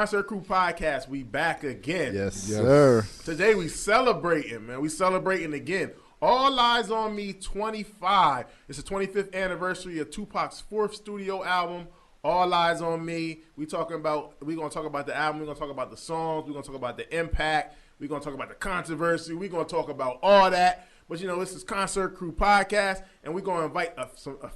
Concert Crew Podcast. We back again. Yes, sir. Today we celebrating, man. We celebrating again. All Eyez On Me 25. It's the 25th anniversary of Tupac's 4th studio album, All Eyez On Me. We're going to talk about the album. We're going to talk about the songs. We're going to talk about the impact. We're going to talk about the controversy. We're going to talk about all that. But, this is Concert Crew Podcast, and we're going to invite a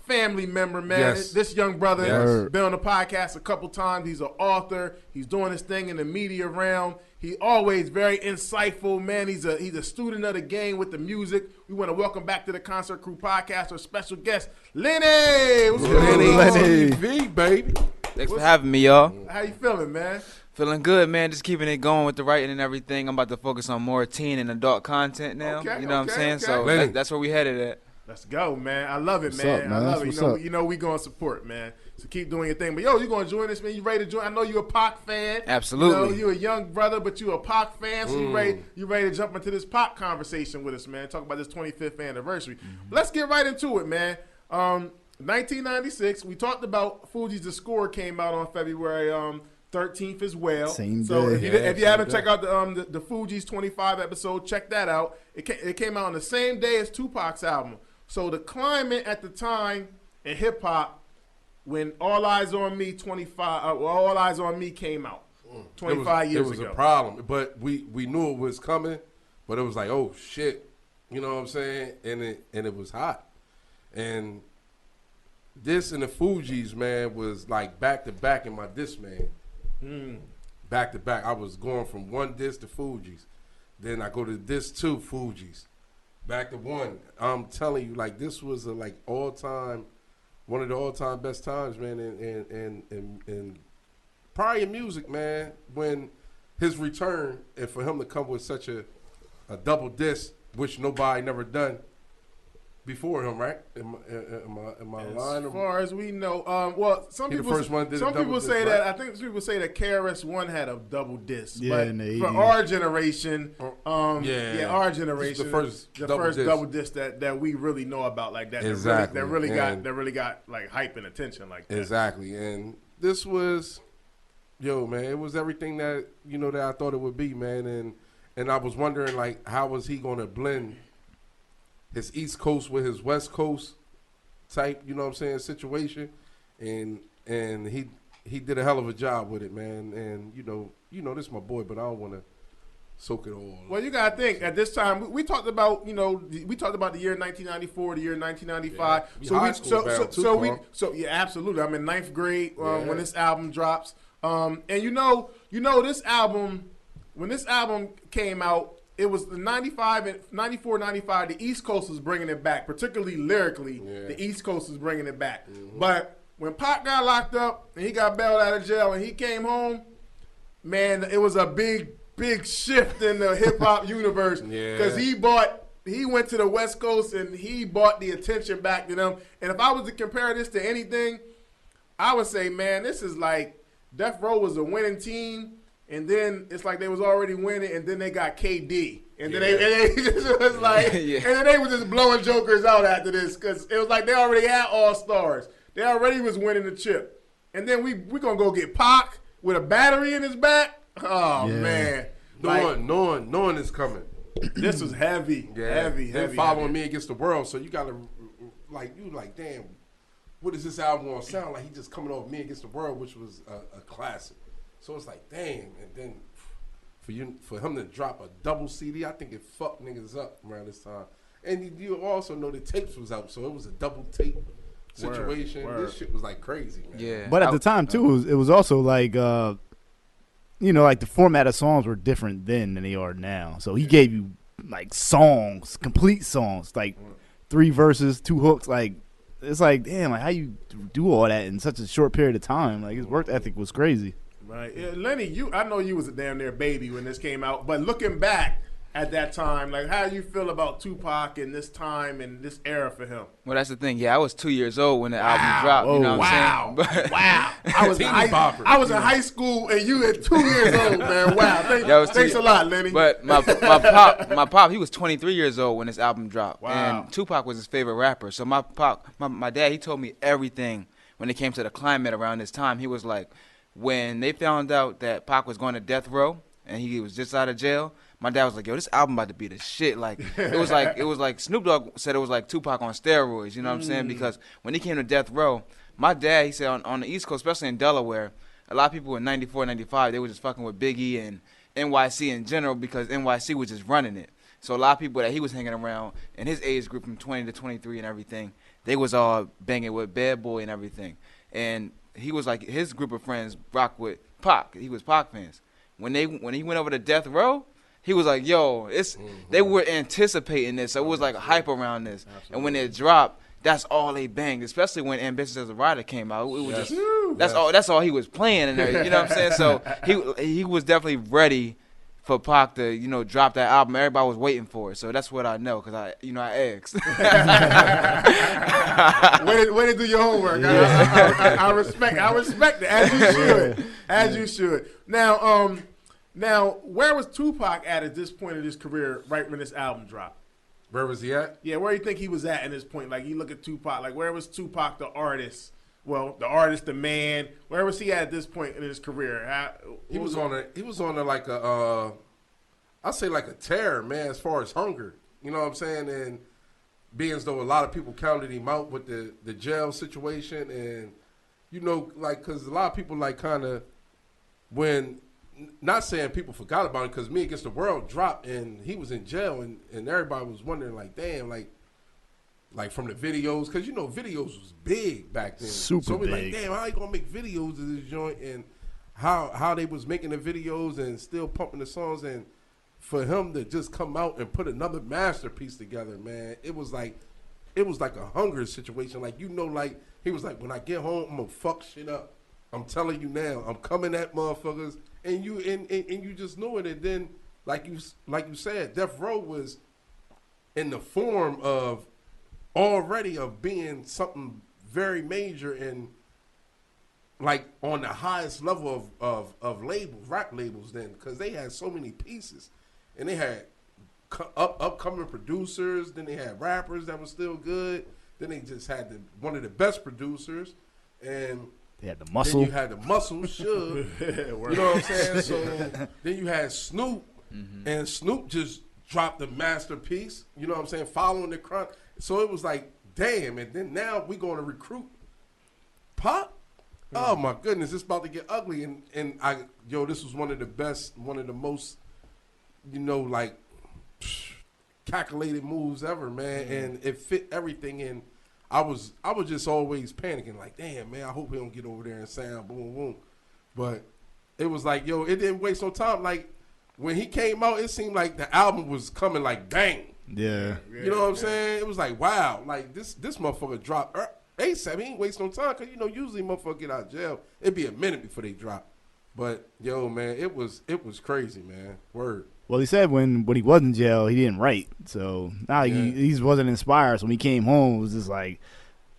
family member, man. Yes. This young brother has been on the Yes. podcast a couple times. He's an author. He's doing his thing in the media realm. He always very insightful, man. He's a student of the game with the music. We want to welcome back to the Concert Crew Podcast our special guest, Lenny. What's good, Lenny TV, baby. Thanks for having me, y'all. How you feeling, man? Feeling good, man. Just keeping it going with the writing and everything. I'm about to focus on more teen and adult content now. Okay, you know what I'm saying? okay. So that's where we headed at. Let's go, man. I love it, What's man. up, man? I love That's it. what's up. You know, we going to support, man. So keep doing your thing. But, you going to join us, man? You ready to join? I know you're a Pac fan. Absolutely. You're a young brother, but you're a Pac fan. So you ready to jump into this Pac conversation with us, man. Talk about this 25th anniversary. Let's get right into it, man. 1996, we talked about Fugees' The Score came out on February 13th as well. Same so day. if you haven't checked out the Fugees 25 episode, check that out. It came out on the same day as Tupac's album. So the climate at the time in hip hop when All Eyez On Me 25, All Eyez On Me came out 25 years ago. It was a problem, but we knew it was coming, but it was like, oh shit, you know what I'm saying? And it was hot, and this and the Fugees, man, was like back to back in my disc, man. Back to back. I was going from one disc to Fugees, then I go to disc 2 Fugees, back to 1. I'm telling you, like this was a like all time. One of the all-time best times, man, and probably in music, man, when his return and for him to come with such a double disc, which nobody never done before him, right? Am I lying? As far as we know, well, some people say that. I think some people say that KRS-One had a double disc. Yeah, but in the for 80s. our generation, our This generation, is the first double disc that we really know about like that. Exactly. That really got like hype and attention like that. Exactly, and this was, man, it was everything that that I thought it would be, man, and I was wondering like how was he going to blend his East Coast with his West Coast type, situation, and he did a hell of a job with it, man. And this is my boy, but I don't want to soak it all. Well, you gotta think at this time we talked about the year 1994, the year 1995. Yeah, absolutely. I'm in 9th grade when this album drops. And this album, when this album came out, it was the 95 and 94, 95. The East Coast was bringing it back, particularly lyrically. Yeah. The East Coast was bringing it back. Mm-hmm. But when Pac got locked up and he got bailed out of jail and he came home, man, it was a big shift in the hip hop universe because he went to the West Coast and he brought the attention back to them. And if I was to compare this to anything, I would say, man, this is like Death Row was a winning team. And then it's like they was already winning, and then they got KD, and then they just was like, and then they were just blowing jokers out after this because it was like they already had all stars. They already was winning the chip, and then we gonna go get Pac with a battery in his back. Oh man, knowing it's coming. This was heavy, heavy. Following Me Against the World, so you gotta like damn, what is this album gonna sound like? He just coming off Me Against the World, which was a classic. So it's like, damn, and then for him to drop a double CD, I think it fucked niggas up around this time. And you also know the tapes was out, so it was a double tape situation. Word. This shit was like crazy, man. Yeah. But at the time too, it was also like, like the format of songs were different then than they are now. So he gave you like songs, complete songs, like 3 verses, 2 hooks. Like it's like, damn, like how you do all that in such a short period of time? Like his work ethic was crazy. Right, Lenny, I know you was a damn near baby when this came out, but looking back at that time, like how do you feel about Tupac and this time and this era for him? Well, that's the thing. Yeah, I was 2 years old when the album dropped. You know what I'm saying? Wow. I was in high school and you at 2 years old, man. Wow. Thanks a lot, Lenny. But my pop, he was 23 years old when this album dropped. Wow. And Tupac was his favorite rapper. So my dad, he told me everything when it came to the climate around this time. He was like, when they found out that Pac was going to death row and he was just out of jail, my dad was like, yo, this album about to be the shit. Like it was like Snoop Dogg said it was like Tupac on steroids, you know what I'm saying? Because when he came to death row, my dad, he said on the East Coast, especially in Delaware, a lot of people in 94, 95, they were just fucking with Biggie and NYC in general because NYC was just running it. So a lot of people that he was hanging around in his age group from 20 to 23 and everything, they was all banging with Bad Boy and everything. And he was like, his group of friends rock with Pac. He was Pac fans. When he went over to death row, he was like, yo, they were anticipating this. So it was like a hype around this. Absolutely. And when it dropped, that's all they banged, especially when Ambitious as a Rider came out. It was just, that's all he was playing and everything. You know what I'm saying? So he was definitely ready for Pac to, you know, drop that album. Everybody was waiting for it. So that's what I know because I asked. Way to do your homework. Yeah. I respect it, as you should. Now, where was Tupac at this point of his career, right when this album dropped? Where was he at? Yeah, where do you think he was at this point? Like, you look at Tupac, like, where was Tupac, the artist? Well, the artist, the man. Where was he at this point in his career? He was on like a, I'd say like a tear, man, as far as hunger. You know what I'm saying? And being as though a lot of people counted him out with the jail situation, and you know, like, because a lot of people like kind of when. Not saying people forgot about it because Me Against the World dropped and he was in jail and everybody was wondering like, damn, like from the videos, because you know videos was big back then. Super so we big. Like, damn, how you gonna make videos of this joint and how they was making the videos and still pumping the songs, and for him to just come out and put another masterpiece together, man, it was like a hunger situation. Like, you know, like he was like, when I get home, I'm gonna fuck shit up. I'm telling you now, I'm coming at motherfuckers. And you just knew it. And then, like you said, Death Row was in the form of already of being something very major and like on the highest level of labels, rap labels then, because they had so many pieces. And they had upcoming producers, then they had rappers that were still good, then they just had one of the best producers, and they had the muscle. Then you had the muscle, Suge. You know what I'm saying? So then you had Snoop, and Snoop just dropped the masterpiece. You know what I'm saying? Following the crowd. So it was like, damn. And then now we going to recruit Pac. Oh my goodness, it's about to get ugly. And this was one of the best, one of the most, you know, like calculated moves ever, man. And it fit everything in. I was just always panicking, like, damn, man, I hope he don't get over there and sound boom, boom. But it was like, yo, it didn't waste no time. Like, when he came out, it seemed like the album was coming like bang. Yeah. You know what I'm saying? It was like, wow, like this motherfucker dropped ASAP. He ain't waste no time because, you know, usually motherfucker get out of jail. It'd be a minute before they drop. But, yo, man, it was crazy, man. Word. Well, he said when he was in jail, he didn't write. So now he wasn't inspired. So when he came home, it was just like,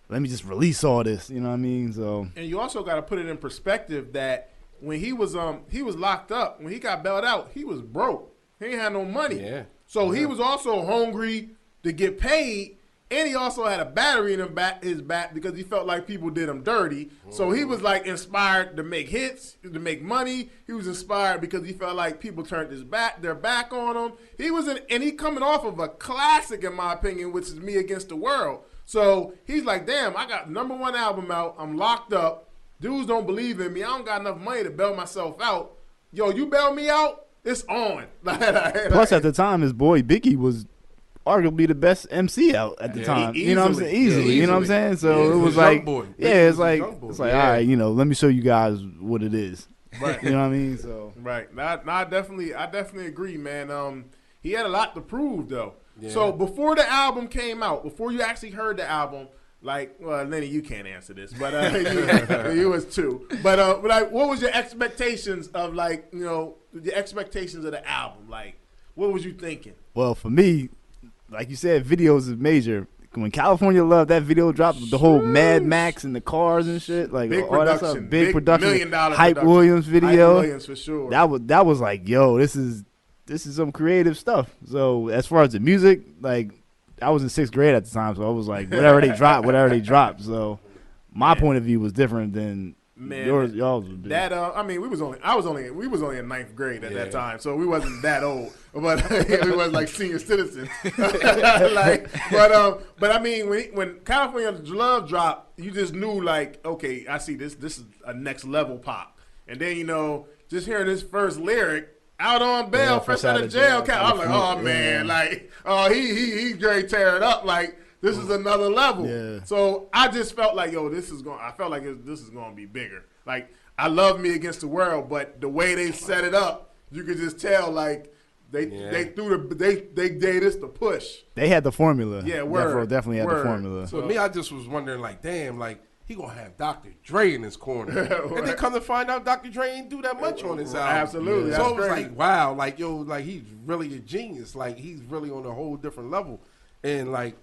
let me just release all this. You know what I mean? So. And you also got to put it in perspective that when he was locked up, when he got bailed out, he was broke. He ain't had no money. Yeah. So he was also hungry to get paid. And he also had a battery in his back because he felt like people did him dirty. So he was like inspired to make hits, to make money. He was inspired because he felt like people turned their back on him. And he coming off of a classic, in my opinion, which is Me Against the World. So he's like, damn, I got #1 album out. I'm locked up. Dudes don't believe in me. I don't got enough money to bail myself out. Yo, you bail me out? It's on. Plus, at the time, his boy Biggie was arguably the best MC out at the time. You know what I'm saying? Easily. You know what I'm saying? So it was like, it's like, all right, you know, let me show you guys what it is. Right. You know what I mean? So right. I definitely agree, man. He had a lot to prove though. Yeah. So before the album came out, before you actually heard the album, like, well, Lenny, you can't answer this, but you was too. But like, what was your expectations of, like, you know, the expectations of the album? Like, what was you thinking? Well, for me, like you said, videos is major. When California Love, that video dropped, the whole Mad Max and the cars and shit, like big all production, that stuff, big production. $1 million Hype production. Williams video, Hype Williams for sure. That was like, yo, this is some creative stuff. So as far as the music, like, I was in 6th grade at the time, so I was like, whatever they drop. So my point of view was different than Man, y'all was big. that I mean, we was only in ninth grade at that time, so we wasn't that old, but we was like senior citizens. But I mean, when California Love dropped, you just knew like, okay, I see this is a next level pop, and then just hearing this first lyric. Out on bail, fresh out of jail. I was like, oh man, like, he's ready to tear it up. Like, this is another level. Yeah. So I just felt like, this is going to be bigger. Like, I love Me Against the World, but the way they set it up, you could just tell like they gave this the push. They had the formula. Yeah, word. Definitely had the formula. So me, I just was wondering, like, damn, like. He gonna have Dr. Dre in his corner, and then come to find out Dr. Dre ain't do that much on his album. Absolutely, so it was like, wow, like like he's really a genius. Like he's really on a whole different level, and like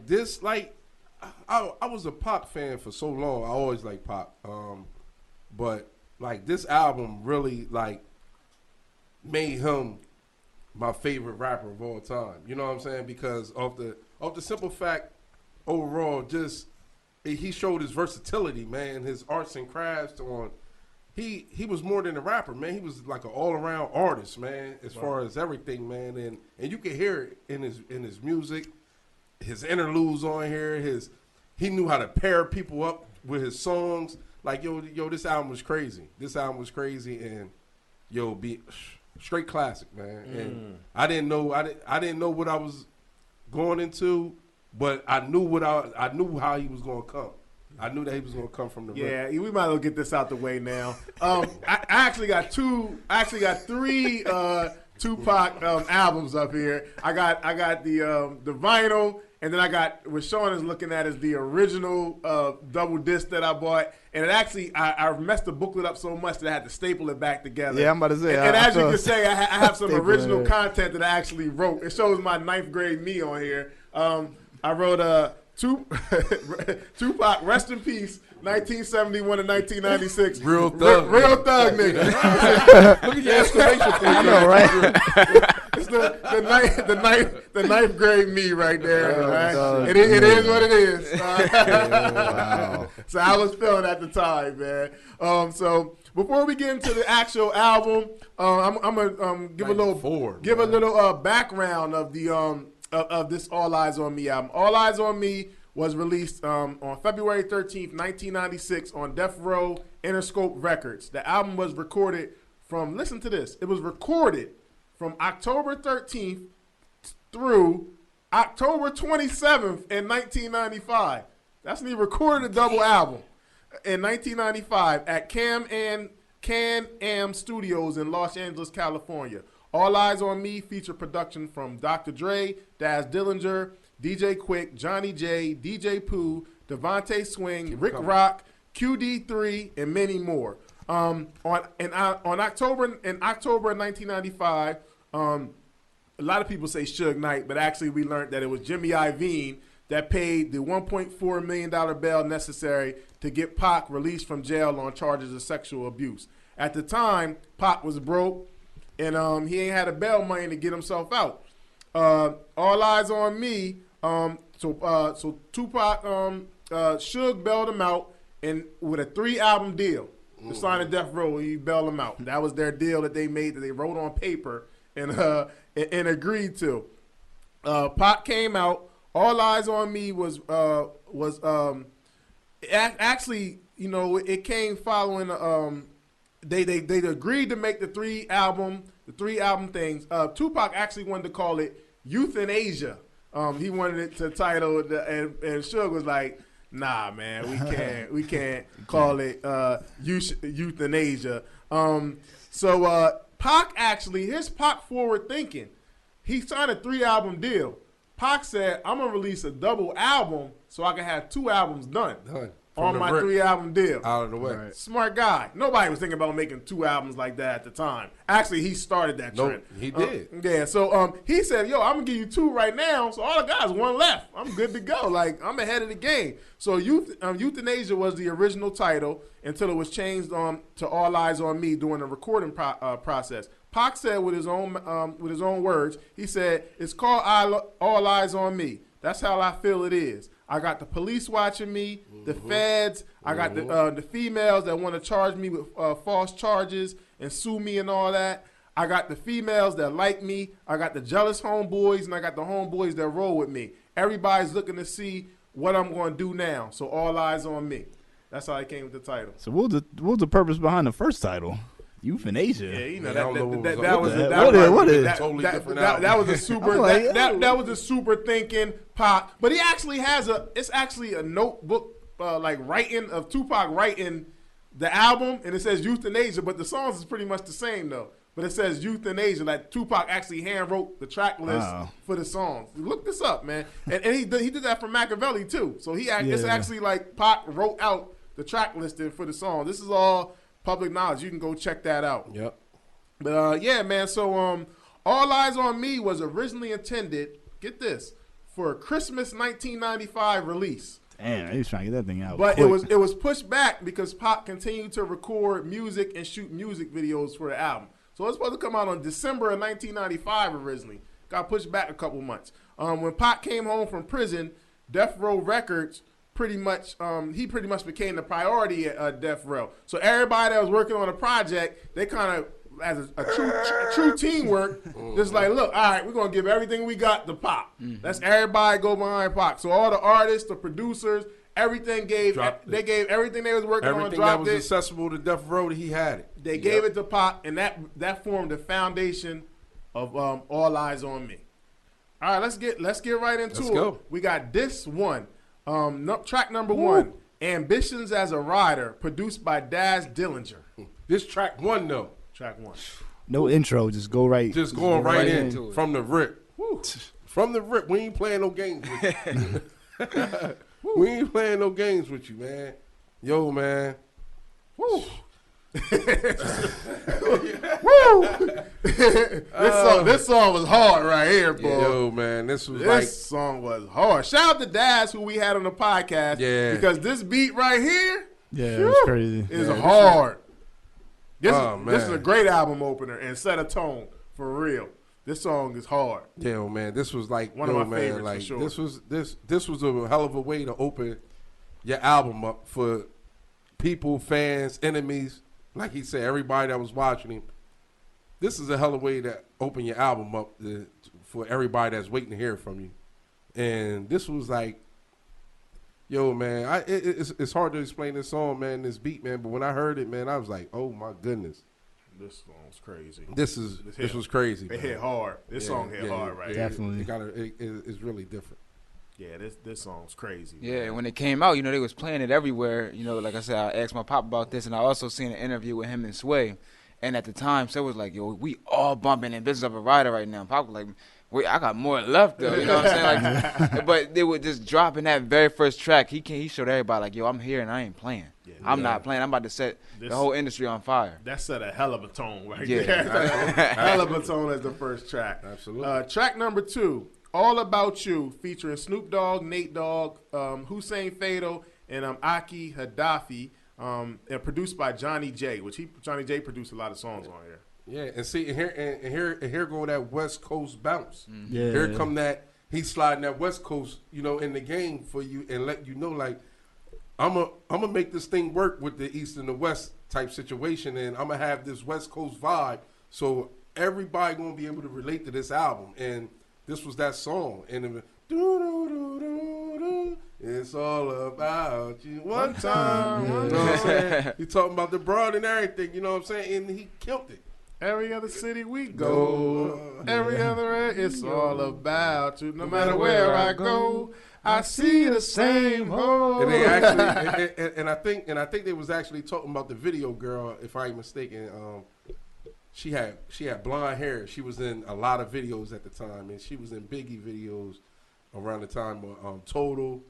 this, like I was a Pac fan for so long. I always liked Pac, but like this album really like made him my favorite rapper of all time. You know what I'm saying? Because of the simple fact. Overall, just he showed his versatility, man. His arts and crafts he was more than a rapper, man. He was like an all around artist, man. As far as everything, man, and you can hear it in his music, his interludes on here. He knew how to pair people up with his songs. Like yo, this album was crazy. This album was crazy, and be straight classic, man. And I didn't know what I was going into. But I knew I knew how he was gonna come. I knew that he was gonna come from the yeah. We might as well get this out the way now. I actually got three Tupac albums up here. I got the vinyl, and then I got what Sean is looking at is the original double disc that I bought. And it actually I messed the booklet up so much that I had to staple it back together. Yeah, I'm about to say. And as you can say, I have some original content that I actually wrote. It shows my ninth grade me on here. I wrote Tupac, rest in peace, 1971 to 1996. Real thug nigga. Look at your exclamation point. I know, right? It's the ninth grade me right there. Right? It is what it is. Wow. So I was feeling at the time, man. So before we get into the actual album, I'm gonna give a little background of the of this All Eyez On Me album. All Eyez On Me was released on February 13th, 1996 on Death Row Interscope Records. The album was recorded from, listen to this, it was recorded from October 13th through October 27th in 1995. That's when he recorded a double album in 1995 at Can-Am Studios in Los Angeles, California. All Eyez On Me featured production from Dr. Dre, Daz Dillinger, DJ Quick, Johnny J, DJ Pooh, Devontae Swing, Rick Rock, QD3, and many more. In October of 1995, a lot of people say Suge Knight, but actually we learned that it was Jimmy Iovine that paid the $1.4 million bail necessary to get Pac released from jail on charges of sexual abuse. At the time, Pac was broke. And he ain't had a bail money to get himself out. All Eyez On Me. So Tupac, Suge bailed him out, and with a 3-album deal. To sign a Death Row, he bailed him out. That was their deal that they made, that they wrote on paper and agreed to. Pac came out. All Eyez On Me was actually, it came following. They agreed to make the three album things. Tupac actually wanted to call it Euthanasia. He wanted it to title and Suge was like, nah, man, we can't call it Euthanasia. So Pac actually, here's Pac forward thinking. He signed a 3-album deal. Pac said, I'm gonna release a double album so I can have 2 albums done. On my 3-album deal. Out of the way. Right. Smart guy. Nobody was thinking about making 2 albums like that at the time. Actually, he started that trend. He did. Yeah, so he said, yo, I'm going to give you 2 right now, so all I got is 1 left. I'm good to go. Like, I'm ahead of the game. So Euthanasia was the original title until it was changed to All Eyez On Me during the recording process. Pac said with his own words, he said, it's called All Eyez On Me. That's how I feel it is. I got the police watching me, the feds. I got the females that want to charge me with false charges and sue me and all that. I got the females that like me. I got the jealous homeboys, and I got the homeboys that roll with me. Everybody's looking to see what I'm going to do now. So all eyes on me. That's how I came with the title. So what was the purpose behind the first title? Euthanasia. Yeah, you know that was a super that was a super thinking Pac. But it's actually a notebook like writing of Tupac writing the album, and it says Euthanasia, but the songs is pretty much the same though. But it says Euthanasia, like Tupac actually hand wrote the track list for the songs. Look this up, man. And he did that for Machiavelli too. So it's actually like Pac wrote out the track listing for the song. This is all public knowledge. You can go check that out. Yep. But yeah, man. So All Eyez on Me was originally intended, get this, for a Christmas 1995 release. Damn, he was trying to get that thing out. But quick. it was pushed back because Pac continued to record music and shoot music videos for the album. So it was supposed to come out on December of 1995 originally. Got pushed back a couple months. When Pac came home from prison, Death Row Records pretty much became the priority at Death Row. So everybody that was working on the project, they kind of, as a true teamwork, just like, look, all right, we're going to give everything we got to Pac. Let's everybody go behind Pac. So all the artists, the producers, everything gave everything they was working on, dropped it. Everything that was accessible to Death Row, he had it. They gave it to Pac, and that formed the foundation of All Eyez on Me. All right, let's get right into it. Go. We got this one, track number 1, Ambitions as a Rider, produced by Daz Dillinger. This track 1 though. Track 1. No intro, just go right. Just going right into it. From the rip. Woo. From the rip. We ain't playing no games with you. We ain't playing no games with you, man. Yo, man. Woo. Woo! This song was hard right here, bro. Yo, man, this song was hard. Shout out to Daz, who we had on the podcast. Yeah. Because this beat right here, Yeah, it was crazy. is hard. This is man. a great album opener and set a tone for real. This song is hard. Yeah, man, this was like One of my favorites, like, for sure. This was a hell of a way to open your album up for people, fans, enemies. Like he said, everybody that was watching him. This is a hell of a way to open your album up for everybody that's waiting to hear from you. And this was like, yo, man, it's hard to explain this song, man, this beat, man. But when I heard it, man, I was like, oh my goodness. This song's crazy. This was crazy. It hit hard. This song hit hard right here. Definitely. It's really different. Yeah, this song's crazy. Yeah, when it came out, they was playing it everywhere. Like I said, I asked my pop about this, and I also seen an interview with him and Sway. And at the time, Sway was like, yo, we all bumping Ambitions of a Rider right now. Pop was like, wait, I got more left, though. You know what I'm saying? Like, but they were just dropping that very first track. He showed everybody, like, yo, I'm here and I ain't playing. Yeah, I'm not playing. I'm about to set the whole industry on fire. That set a hell of a tone right Yeah. there. Hell of a tone as the first track. Absolutely. Track number 2, All About You, featuring Snoop Dogg, Nate Dogg, Hussein Fatal, and Aki Hadafi, and produced by Johnny J, which Johnny J produced a lot of songs on here. Yeah, and see, here go that West Coast bounce. Yeah. Here come that, he's sliding that West Coast, in the game for you and let you know, like, I'm gonna make this thing work with the East and the West type situation, and I'm gonna have this West Coast vibe, so everybody gonna be able to relate to this album. And this was that song, and it was, it's all about you one time. You know what I'm saying? He talking about the broad and everything, you know what I'm saying? And he killed it. Every other city we go, every other it's all about you. No matter where I go, I see the same hole. And they actually, and I think they was actually talking about the video girl, if I ain't mistaken. She had blonde hair. She was in a lot of videos at the time, and she was in Biggie videos around the time of Total,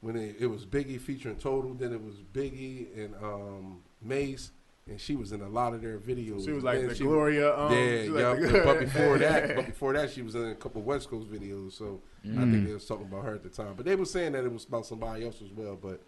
when it was Biggie featuring Total. Then it was Biggie and Mace. And she was in a lot of their videos. She was like Gloria. But before that, she was in a couple of West Coast videos. So I think they was talking about her at the time. But they were saying that it was about somebody else as well. But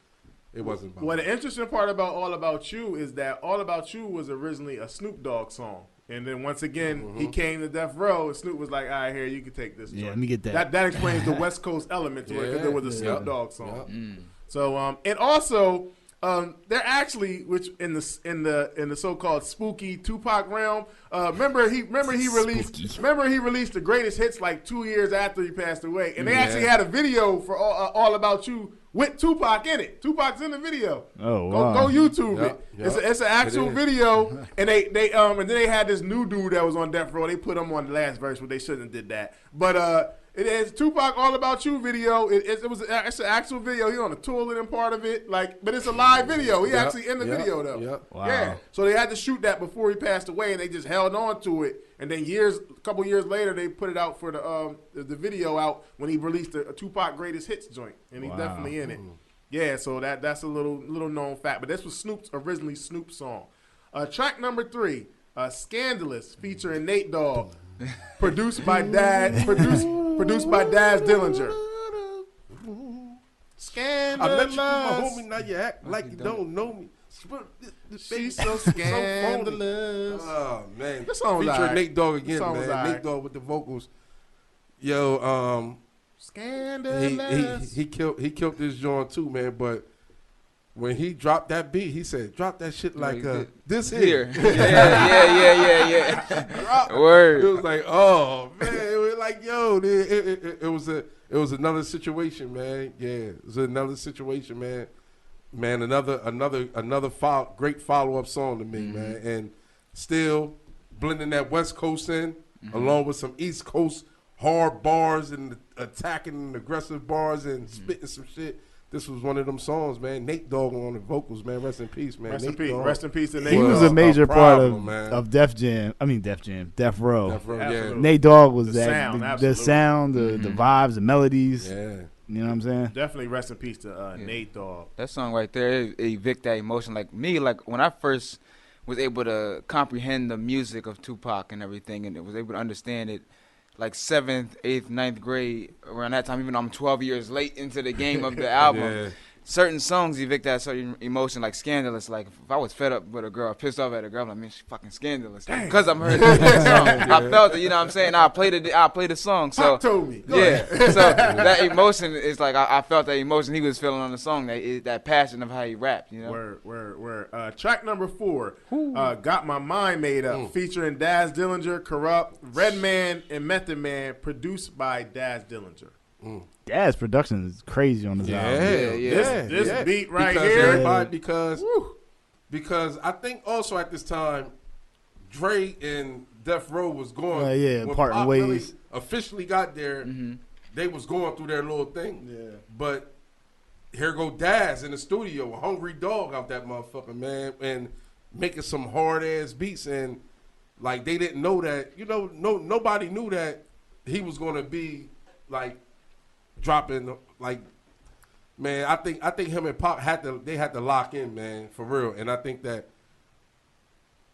it wasn't about her. The interesting part about All About You is that All About You was originally a Snoop Dogg song. And then once again, he came to Death Row, and Snoop was like, all right, here, you can take this joint. Yeah, let me get that. That explains the West Coast element to it, because there was a Snoop Dogg song. Yep. So, and also, they're actually, which in the so-called spooky Tupac realm. Remember he released the greatest hits like 2 years after he passed away, and they actually had a video for All About You with Tupac in it. Tupac's in the video. Oh, wow. Go YouTube it. Yep. It's an actual video, and and then they had this new dude that was on Death Row. They put him on the last verse, but they shouldn't have did that. But it is Tupac All About You video. It's an actual video. He on the toilet in part of it, but it's a live video. He actually in the video though. Yep. Wow. Yeah. So they had to shoot that before he passed away, and they just held on to it. And then a couple years later, they put it out for the video out when he released a Tupac Greatest Hits joint, and he's definitely in it. Yeah. So that's a little known fact. But this was originally Snoop's song. Track number 3, "Scandalous," featuring Nate Dogg, produced by Daz Dillinger. Scandalous. I met you, my homie. Now you act like you don't know me. She's so scandalous. Oh man, This song was featuring alright. Nate Dogg again, This song was man. alright. Nate Dogg with the vocals. Yo, Scandalous. he killed this joint too, man. But when he dropped that beat, he said, "Drop that shit like this here." Yeah. Word. It was like, oh man, it was like, yo, it was another situation, man. Yeah, it was another situation, man. Man, another great follow up song to me, man, and still blending that West Coast in along with some East Coast hard bars and attacking and aggressive bars and spitting some shit. This was one of them songs, man. Nate Dogg on the vocals, man. Rest in peace, man. Rest in Nate peace. Dogg. Rest in peace to Nate He was Dogg. a major part man. of Death Row. Death Row, yeah. Absolutely. Nate Dogg was The sound, the absolutely. sound, the vibes, the melodies. Yeah. You know what I'm saying? Definitely rest in peace to Nate Dogg. That song right there, it evict that emotion. Like me, like when I first was able to comprehend the music of Tupac and everything, and was able to understand it, like 7th, 8th, 9th grade, around that time, even though I'm 12 years late into the game of the album. Yeah. Certain songs evict that certain emotion, like Scandalous. Like if I was fed up with a girl, pissed off at a girl, I'm like, man, she's fucking scandalous. Because I'm heard that song. I felt it, you know what I'm saying? I played the song. So Pop told me. Go yeah. ahead. So that emotion is like I felt that emotion he was feeling on the song, that passion of how he rapped, you know? Word. Track number 4, Got My Mind Made Up, featuring Daz Dillinger, Corrupt, Redman, and Method Man, produced by Daz Dillinger. Daz production is crazy on this album. This beat right because here. Everybody, because I think also at this time, Dre and Death Row was going. When parting Pac ways. really officially got there, they was going through their little thing. Yeah. But here go Daz in the studio, a hungry dog out that motherfucker, man, and making some hard ass beats, and like they didn't know that, nobody knew that he was gonna be like dropping like, man. I think him and Pac had to lock in, man, for real, and I think that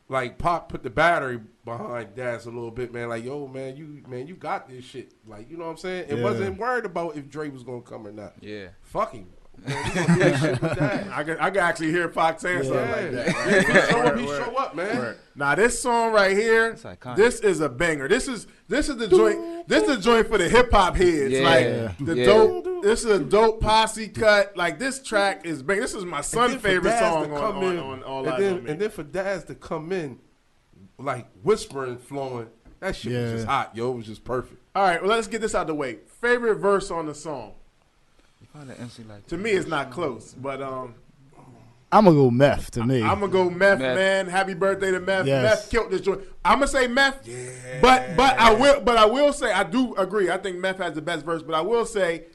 like Pac put the battery behind Daz a little bit, man. Like, yo, man, you got this shit. Like, you know what I'm saying? It wasn't worried about if Dre was gonna come or not. Yeah. Fuck him. Man, we gonna do this shit with Daz. I can actually hear Pac saying something like that. He show up, man. Word. Now this song right here, It's iconic. this is a banger. This is the joint. This is the joint for the hip hop heads. Yeah. Like the Yeah. dope. This is a dope posse cut. Like this track is bang. This is my son's favorite song on All Eyez On Me. And then for Daz to come in, like whispering, flowing, that shit was just hot, yo. It was just perfect. All right, well let's get this out the way. Favorite verse on the song. Find an MC like To me, it's not close, but I'm gonna go Meth. To me, I'm gonna go Meth, Meth. man. Happy birthday to Meth. Yes. Meth killed this joint. I'm gonna say Meth, but I will say I do agree. I think Meth has the best verse, but I will say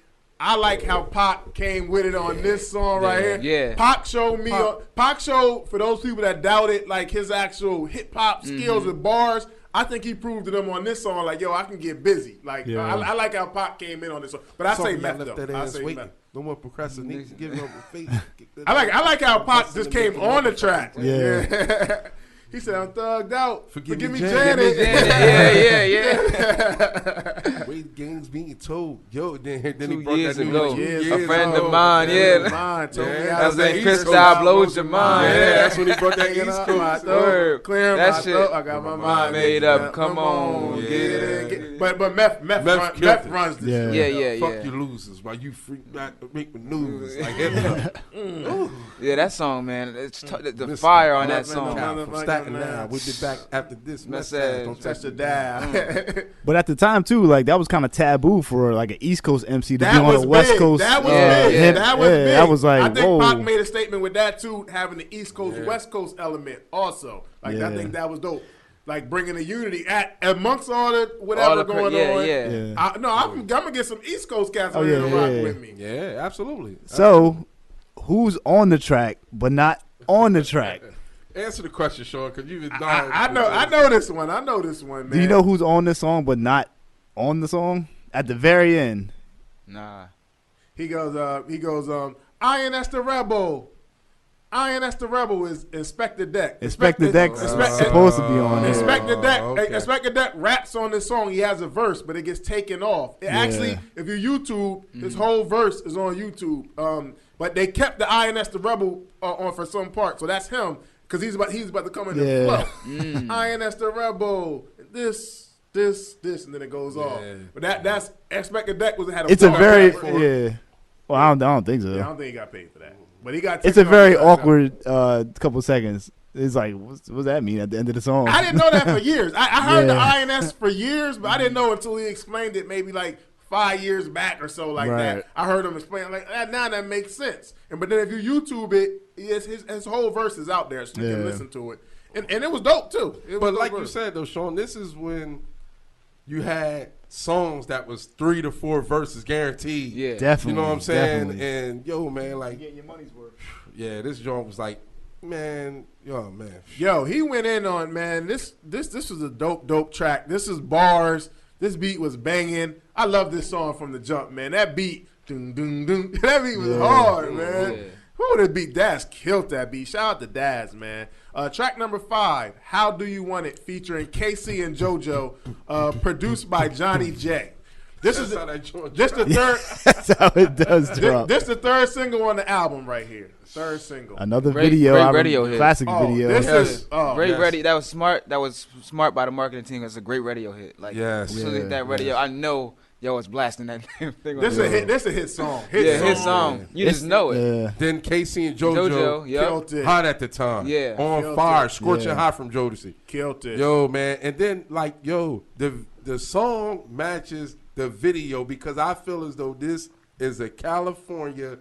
I like how Pac came with it on this song right here. Yeah. Pac showed me. Pac showed for those people that doubted like his actual hip hop skills with bars. I think he proved to them on this song, like, yo, I can get busy. Like, I like how Pac came in on this song. But I say Meth, though. I say Meth. No more procrastination. Give him a face. I like how Pac just came on the track. Yeah. He said, I'm thugged out. Forgive me, Janet. Yeah. Weight gain things being told. Yo, then he 2 brought years that new ago. 2 A years A friend ago. of mine, yeah. Mine told me Yeah, how That's to when say Chris East Style Coast blows your mind. Yeah, that's when he brought that Clearing East up my Coast. throat, Word. clearing That my shit. throat. I got my mind Made up. Come on, Yeah. get it. But Meth killed Meth it. runs this Yeah. shit. Yeah. Fuck you losers while you freak back make the news. Like, hit it up. Yeah, that song, man. It's the Mr. fire on that Meth, song. man, From Staten Island. We'll be back after this Message. Don't Touch touch the the dial. But at the time too, like that was kind of taboo for like an East Coast MC to That be on was a West big. Coast. That was Yeah, big. yeah. That was big. I was like, I think whoa. Pac made a statement with that too, having the East Coast, Yeah. West Coast element also. Like I Yeah. think that was dope. Like bringing the unity amongst all the whatever All the going yeah, on. yeah. Yeah. I'm gonna get some East Coast cats Oh, on here yeah, to rock yeah. with me. Yeah, absolutely. So, who's on the track but not on the track? Answer the question, Sean, because you've been dying. I know this one. I know this one, man. Do you know who's on this song but not on the song at the very end? Nah. He goes, INS the Rebel. INS the Rebel is Inspector Deck. Inspector Deck Inspect- supposed to be on there. Inspector Deck. okay. Inspector Deck raps on this song. He has a verse, but it gets taken off. It actually, if you YouTube, his whole verse is on YouTube. But they kept the INS the Rebel on for some part, so that's him because he's about to come in and Yeah. flow. INS the Rebel. This, and then it goes off. But that's Inspector Deck had a. It's a bar very for it. yeah. Well, I don't think so. Yeah, I don't think he got paid for that. But he got. It's a taken off very the- awkward couple seconds. It's like, what's that mean at the end of the song? I didn't know that for years. I heard Yeah. the INS for years, but I didn't know until he explained it maybe like 5 years back or so like Right. that. I heard him explain like now that makes sense. But then if you YouTube it, his whole verse is out there, so you can Yeah. listen to it. And it was dope too. It was But dope like you verse. said, though, Sean, this is when you had songs that was 3 to 4 verses guaranteed. Yeah. Definitely. You know what I'm saying? Definitely. And, yo, man, like, your money's worth. yeah, this joint was like, man, man. Yo, he went in on, man, this was a dope track. This is bars. This beat was banging. I love this song from the jump, man. That beat, dun, dun, dun, that beat was hard, man. Yeah. Who would have beat Daz? Killed that beat. Shout out to Daz, man. Track number 5, How Do You Want It, featuring KC and JoJo, produced by Johnny J. This That's is how that joint the third. That's how it does drop. This the third single on the album right here. Third single. Another Great- video, great I radio remember, hit. classic Oh, video. this Yes. is Great yes. radio. That was smart. That was smart by the marketing team. It's a great radio hit. Like, Yes. as soon as Yeah. that radio, I know yo was blasting that thing. This is a hit. This a hit song. His song. You just know it. Yeah. Then Casey and JoJo, JoJo, yep. Killed it. hot at the time. Yeah. On Killed fire, it. scorching Yeah. hot from Jodeci. Killed it. Yo, man. And then, like, yo, the song matches the video because I feel as though this is a California.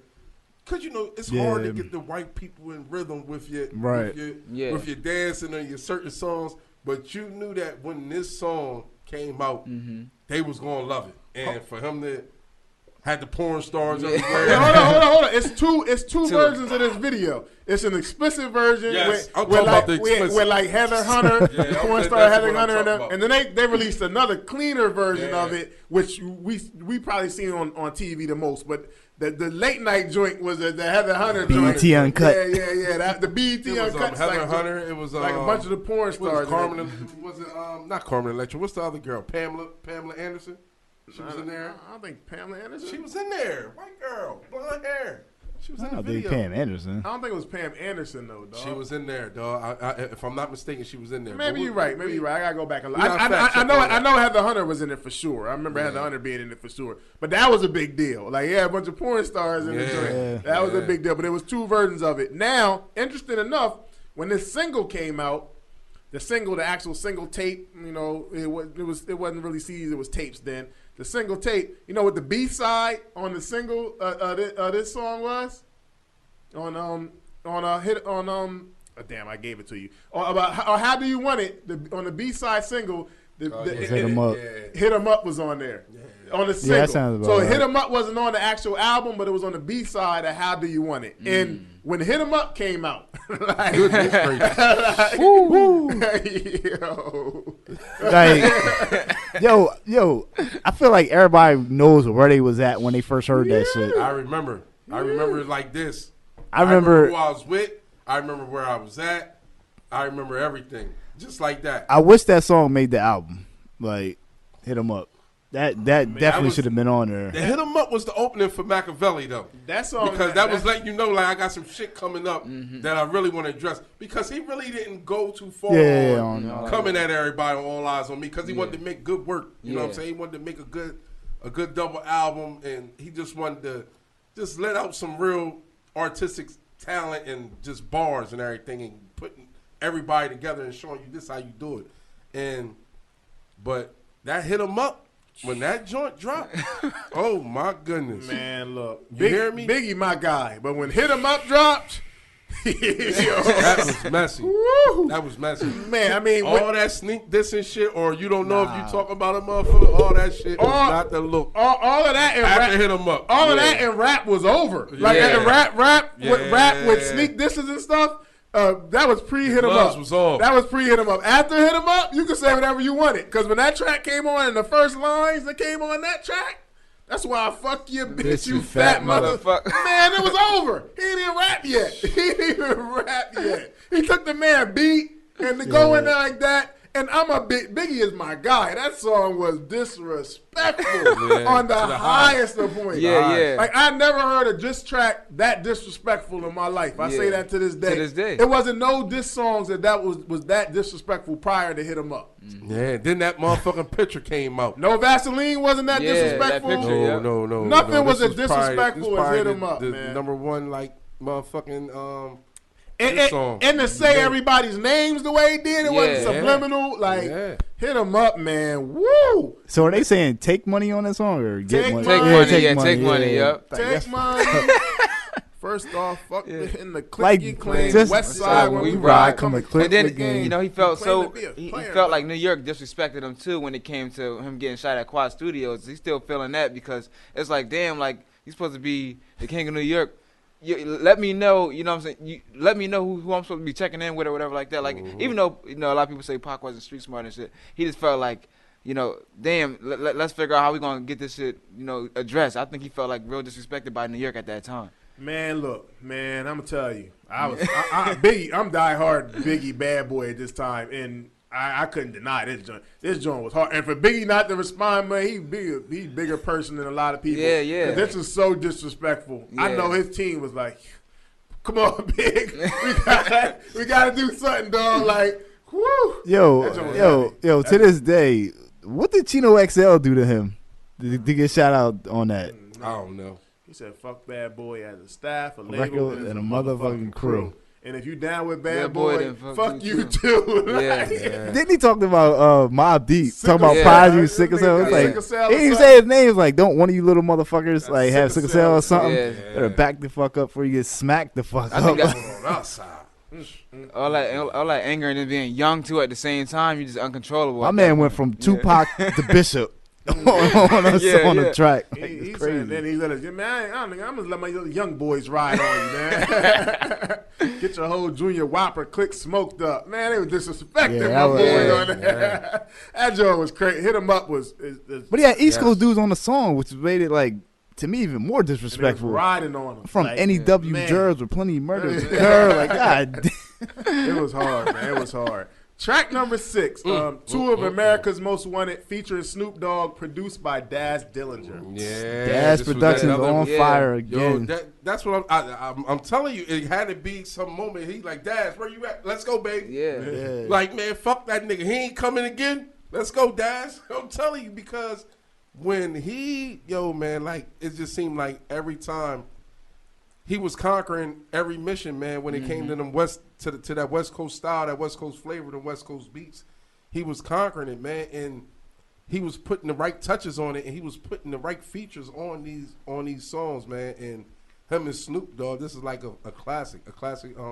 Because, you know, it's hard to Yeah. get the white people in rhythm with your, Right. Yeah. with your dancing and your certain songs. But you knew that when this song came out, they was going to love it. And for him to had the porn stars Yeah, everywhere. hold on. It's two versions of this video. It's an explicit version Yes, I'm with talking about the explicit. with like Heather Hunter, Yeah, the porn that's star what Heather I'm Hunter, talking about. and then they released another cleaner version Yeah. of it, which we probably seen on TV the most. But the late night joint was the Heather Hunter joint. BET Uncut. Yeah. The BET It was Uncut. Heather like, Hunter. It was like a bunch of the porn was stars. Carmen. Was it not Carmen Electra? What's the other girl? Pamela Anderson. She was in there. I don't think Pamela Anderson. She was in there. White girl, blonde hair. She was I in the don't think video. Pam Anderson. I don't think it was Pam Anderson though, dog. She was in there, dog. If I'm not mistaken, she was in there. Maybe But you're right. Maybe you're right. I gotta go back and look. we gotta fact I check know. on that. I know Heather Hunter was in it for sure. I remember Heather Hunter being in it for sure. But that was a big deal. Like, yeah, a bunch of porn stars in the Yeah. joint. That was a Yeah. big deal. But it was two versions of it. Now, interesting enough, when this single came out, the actual single tape, you know, it wasn't really CDs. It was tapes then. The single tape. You know what the B side on the single this song was? Damn, I gave it to you. About how do you want it? On the B side single, Hit 'em up. Hit 'em up was on there. On the single. Yeah, that sounds about so right. Hit 'em up wasn't on the actual album, but it was on the B side of How Do You Want It. And when Hit 'em up came out, like, Yo, I feel like everybody knows where they was at when they first heard that shit. I remember it like this. I remember who I was with. I remember where I was at. I remember everything, just like that. I wish that song made the album. Like, hit 'em up. That definitely was- should have been on there. The Hit 'Em Up was the opening for Machiavelli, though. That song Because that was letting you know, like, I got some shit coming up that I really want to address. Because he really didn't go too far on coming at everybody on All Eyez On Me, because he wanted to make good work. You know what I'm saying? He wanted to make a good double album, and he just wanted to just let out some real artistic talent and just bars and everything, and putting everybody together and showing you this how you do it. But that Hit 'Em Up, when that joint dropped, oh my goodness. Man, look. You hear me? Biggie, my guy. But when Hit 'Em Up dropped, That was messy. Woo. That was messy. Man, I mean, all that sneak this and shit, or you don't know if you talk about a motherfucker, all that shit was not the look. all of that and After rap, Hit 'Em Up. all of that and rap was over. Like Yeah. the rap Yeah. with sneak disses and stuff. That was pre-Hit 'Em Gloves Up. was off. That was pre-Hit 'Em Up. After Hit 'Em Up, you can say whatever you wanted. Because when that track came on and the first lines that came on that track, that's why I fuck you, bitch, you fat motherfucker. Man, it was over. He didn't even rap yet. He didn't even rap yet. He took the man beat and to go in there like that. And I'm a Biggie is my guy. That song was disrespectful on the highest of points. Yeah. Like I never heard a diss track that disrespectful in my life. I say that to this day. To this day. It wasn't no diss songs that was that disrespectful prior to Hit 'Em Up. Yeah, then that motherfucking picture came out. No Vaseline wasn't that disrespectful. That picture, No. Nothing was This as disrespectful probably as Hit 'Em Up, the man. number one, like, motherfucking And to say everybody's names the way he did, it wasn't Yeah. subliminal. Like Yeah. Hit 'Em Up, man. Woo! So are they saying take money on that song or get Take money? money. Take money, yep. Take money. First off, fuck in the click Like, you claim. just- West Side when we ride, ride, come come and click And then the game. you know he felt Claim so to be a he player. felt like New York disrespected him too when it came to him getting shot at Quad Studios. He's still feeling that because it's like damn, like he's supposed to be the king of New York. Let me know, you know what I'm saying? Let me know who I'm supposed to be checking in with or whatever like that. Like even though a lot of people say Pac wasn't street smart and shit, he just felt like damn, let's figure out how we gonna get this shit addressed. I think he felt like real disrespected by New York at that time. Man, look, man, I'm gonna tell you, Biggie. I'm diehard Biggie bad boy at this time, and I couldn't deny this joint. This joint was hard, and for Biggie not to respond, man, he bigger person than a lot of people. Yeah. 'Cause this is so disrespectful. I Yeah. know his team was like, "Come on, Big, we gotta do something, dog." Like, whoo. Yo, to this day, what did Chino XL do to him to get shout out on that? I don't know. He said, "Fuck Bad Boy as a staff, a Record label, and a motherfucking crew." And if you down with Bad Bad Boy, Boy, then fuck you too. Yeah. Didn't he talk about Mobb Deep? Sickle Talking about cell. Prodigy, sickle cell. It's Yeah. like, Sickle cell he or didn't even something. say his name. It's like, don't one of you little motherfuckers like have sickle sickle cell or cell. something? Yeah. Better back the fuck up before you get smacked the fuck I think up. On outside. all that anger and then being young too at the same time, you're just uncontrollable. My at man that went point. from Tupac to Bishop on the track. Like, He it's said, crazy. then he let us, man, I'm gonna let my little young boys ride on you, man. Get your whole Junior Whopper click smoked up, man. They were disrespecting Yeah, my that was- boys on there. That joint was crazy. Hit 'Em Up was But he had East Coast dudes on the song, which made it like to me even more and they was disrespectful. riding on them From like, NEW man. Jurors with plenty of murders. Girl, like God. It was hard, man. It was hard. Track number 6, Two of America's Most Wanted, featuring Snoop Dogg, produced by Daz Dillinger. Yeah. Daz this was Productions another- on yeah. fire Yo, again. that's what I'm telling you. It had to be some moment. He like, Daz, where you at? Let's go, baby. Yeah. Like, man, fuck that nigga. He ain't coming again. Let's go, Daz. I'm telling you, because when like, it just seemed like every time he was conquering every mission, man, when it came to them to that West Coast style, that West Coast flavor, the West Coast beats. He was conquering it, man, and he was putting the right touches on it, and he was putting the right features on these songs, man. And him and Snoop Dogg, this is like a classic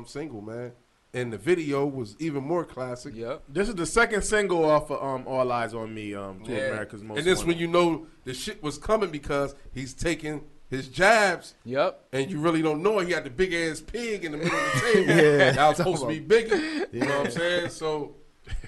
single, man. And the video was even more classic. Yep. This is the second single off of All Eyez On Me, Two of America's Most And this Wanted. when you know the shit was coming because he's taking his jabs, Yep. and you really don't know it. He had the big ass pig in the middle of the table. Yeah. That was supposed to be bigger. You know what I'm saying? So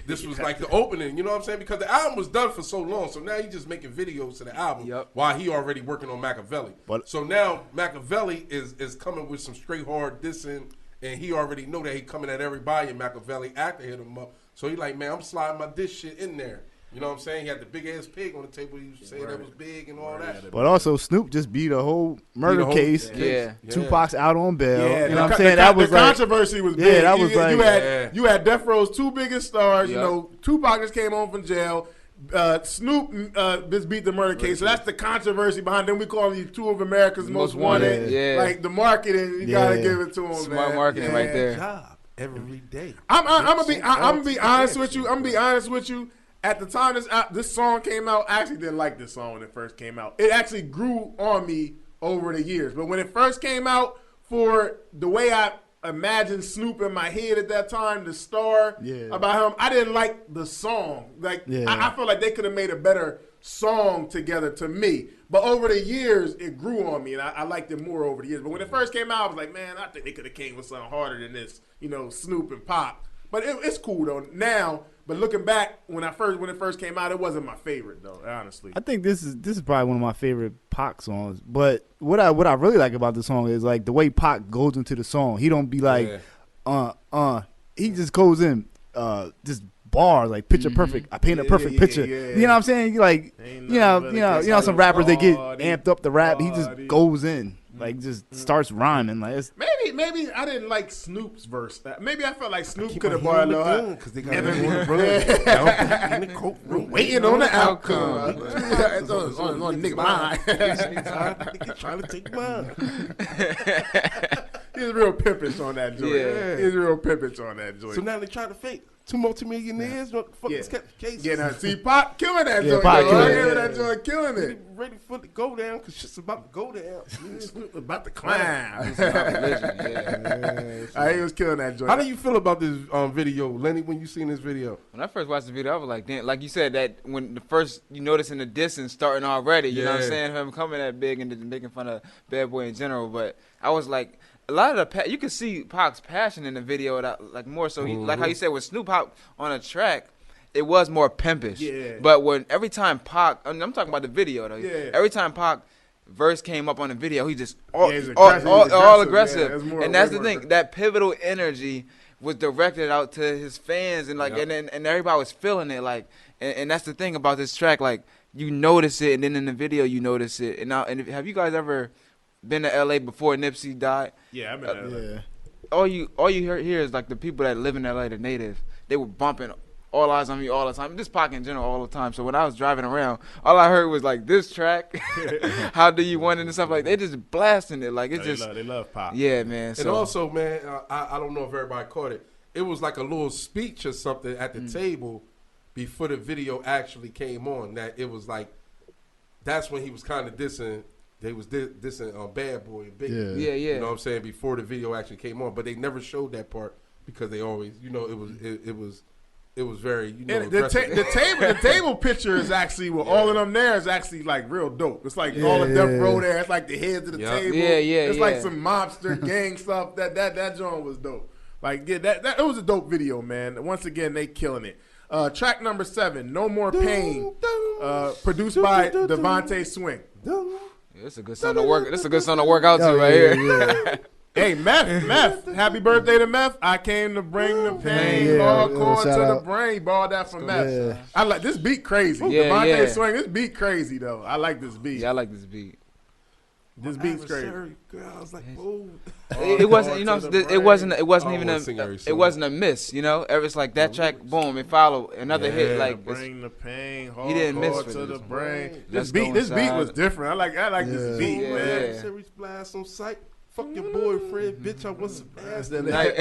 this was like the opening. You know what I'm saying? Because the album was done for so long. So now he's just making videos to the album Yep. while he already working on Machiavelli. So now Machiavelli is coming with some straight hard dissing, and he already know that he coming at everybody in Machiavelli after Hit 'Em Up. So he like, man, I'm sliding my diss shit in there. You know what I'm saying? He had the big ass pig on the table. He was saying that was big and all that. But also, Snoop just beat a whole murder case. Yeah. Tupac's out on bail. Yeah, you know what I'm saying? That was the like controversy was big. Yeah, that was like you had Death Row's two biggest stars. Yep. You know, Tupac just came home from jail. Snoop just beat the murder case. So that's the controversy behind them. We call them two of America's most wanted. Yeah. Like the marketing, you gotta give it to them. Smart man. marketing right there. Job every day. I'm gonna be honest with you. I'm gonna be honest with you. At the time this song came out, I actually didn't like this song when it first came out. It actually grew on me over the years. But when it first came out, for the way I imagined Snoop in my head at that time, the star about him, I didn't like the song. Like I feel like they could have made a better song together to me. But over the years, it grew on me, and I liked it more over the years. But when it first came out, I was like, man, I think they could have came with something harder than this, you know, Snoop and Pop. But it's cool though now. But looking back, when it first came out, it wasn't my favorite though. Honestly, I think this is probably one of my favorite Pac songs. But what I really like about the song is like the way Pac goes into the song. He don't be like, He just goes in, just bars like picture perfect. I paint a perfect picture. You know what I'm saying? Like you know some rappers they get amped up the rap. He just goes in. Like just starts rhyming. Like it's, maybe I didn't like Snoop's verse. Maybe I felt like Snoop could have brought a little because they got in the courtroom waiting on the outcome. It's on nigga mind. Trying to take mine. He's real pimpish on that joint. Yeah. He's real pimpish on that joint. So now they trying to fake 2 multimillionaires. What the fuck is the case? See, Pop killing that joint. Pop killing that joint, killing it. Ready for it to go down because shit's about to go down. About to climb. Legend, He was killing that joint. How do you feel about this video, Lenny, when you seen this video? When I first watched the video, I was like, damn, like you said, that when the first, you notice in the distance starting already, you know what I'm saying, him coming that big and just making fun of Bad Boy in general, but I was like, a lot of you could see Pac's passion in the video, like more so, like how you said, with Snoop Pop on a track, it was more pimpish. Yeah. But when every time Pac, I'm talking about the video though, every time Pac verse came up on the video, he just all aggressive. Yeah, and that's the thing, that pivotal energy was directed out to his fans, and like, and everybody was feeling it, like, and that's the thing about this track, like you notice it, and then in the video you notice it. And now, and have you guys ever been to LA before Nipsey died? Yeah, I've been to LA. All you hear is like the people that live in LA, the natives, they were bumping All Eyez On Me all the time. This Pac in general all the time. So when I was driving around, all I heard was like this track, How Do You Want It and stuff like that. They just blasting it. Like it's they love Pac. Yeah, man. So. And also, man, I don't know if everybody caught it. It was like a little speech or something at the table before the video actually came on. That it was like, that's when he was kind of dissing. They was dissing Bad Boy and Big. Yeah. You know what I'm saying? Before the video actually came on, but they never showed that part because they always, you know, it was very, you know, the table picture is actually with all of them there is actually like real dope. It's like all the Death Row there. It's like the heads of the table. It's like some mobster gang stuff. That joint was dope. Like that it was a dope video, man. Once again, they killing it. Track number 7, No More Pain, produced by Devontae Swing. It's a good song to work. It's a good song to work out to right here. Hey, Meth. Happy birthday to Meth. I came to bring the pain. Hardcore to the brain. Ball that from Meth. Yeah. I like this beat crazy. Devontae Swing, this beat crazy though. I like this beat. Yeah, I like this beat. This beat's crazy. Girl, I was like, whoa. It wasn't, you know, it wasn't even it wasn't a miss, you know. It's like that track, boom, it followed another hit. Like bring the pain, he didn't miss to the brain. This beat was different. I like this beat, man. Series blast on sight. Fuck your boyfriend, bitch. I want some ass tonight.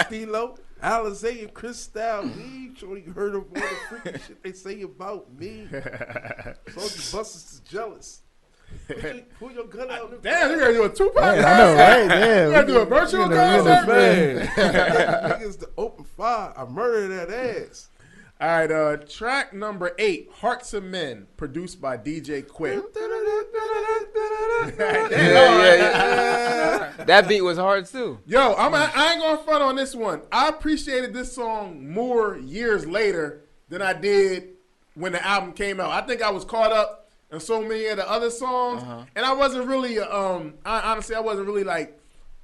Stilo, Alizé, and Cristal. Sure you heard of all the freaky shit they say about me. So you busters is jealous. Pull your gun out. Damn, you gotta do a Tupac. I know, right? Yeah, You gotta do a virtual concert, man. Niggas to open fire. I murdered that ass. All right, track number 8, Hearts of Men, produced by DJ Quick. That beat was hard too. Yo, I ain't gonna front on this one. I appreciated this song more years later than I did when the album came out. I think I was caught up in so many of the other songs, and I wasn't really, honestly, I wasn't really like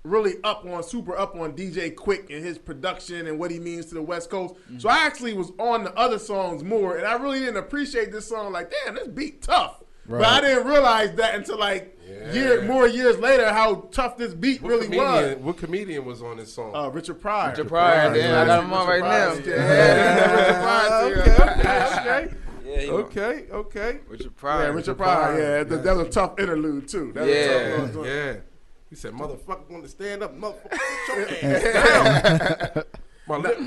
really super up on DJ Quick and his production and what he means to the West Coast. So I actually was on the other songs more, and I really didn't appreciate this song. Like, damn, this beat tough. Right. But I didn't realize that until like more years later how tough this beat was. What comedian was on this song? Richard Pryor. Richard Pryor. Yeah, I got him on right now. Okay. Yeah, okay. Richard Pryor. Yeah, Richard Pryor. Yeah, that was a tough interlude too. Yeah. He said, "Motherfucker, want to stand up, motherfucker, put your ass down."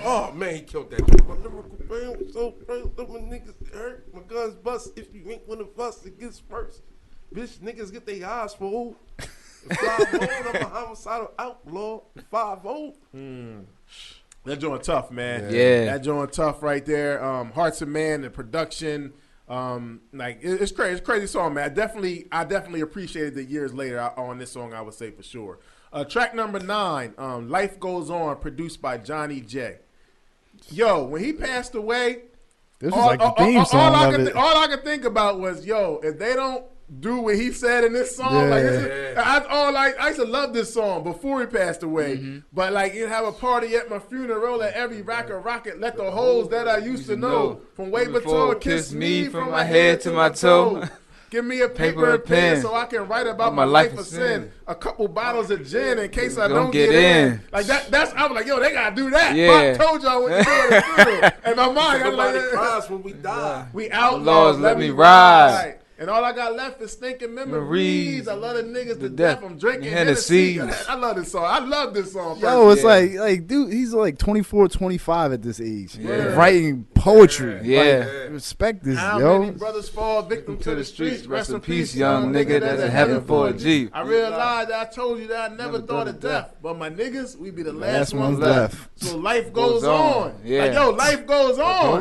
Oh man, he killed that joke. My lyrical brain was so crazy. My niggas hurt. My guns bust. If you ain't one of us, it gets first. Bitch, niggas get their eyes full. 5-0, I'm a homicidal outlaw. 5-0. That joint tough, man. Yeah. That joint tough right there. Hearts of Man, the production. It's crazy. It's a crazy song, man. I definitely appreciated the years later on this song, I would say for sure. Track number 9, Life Goes On, produced by Johnny J. Yo, when he passed away, this was like the theme song of it. All I could think about was, yo, if they don't do what he said in this song, I used to love this song before he passed away. But like, you'd have a party at my funeral, at every rocket, let the hoes that I used to know from way before kiss me from my head to my toe. Give me a paper and pen so I can write about my life of sin. A couple bottles of gin in case I don't get in. Like that's I was like, yo, they gotta do that. Yeah. Pop told y'all what to do. And my mind, I was like, cries when we die. We outlaws, let me ride. And all I got left is thinking memories. I love the niggas to death. I'm drinking Hennessy. I love this song. I love this song. Yo, it's like, dude, he's like 24, 25 at this age. Yeah. Writing poetry. Yeah. Respect this, How yo. many brothers fall victim to the streets? Rest in peace, young nigga that's in heaven for a G. I realized that I told you that I never thought of death. But my niggas, we be the last ones left. So life goes on. Yeah. Like, yo, life goes on. All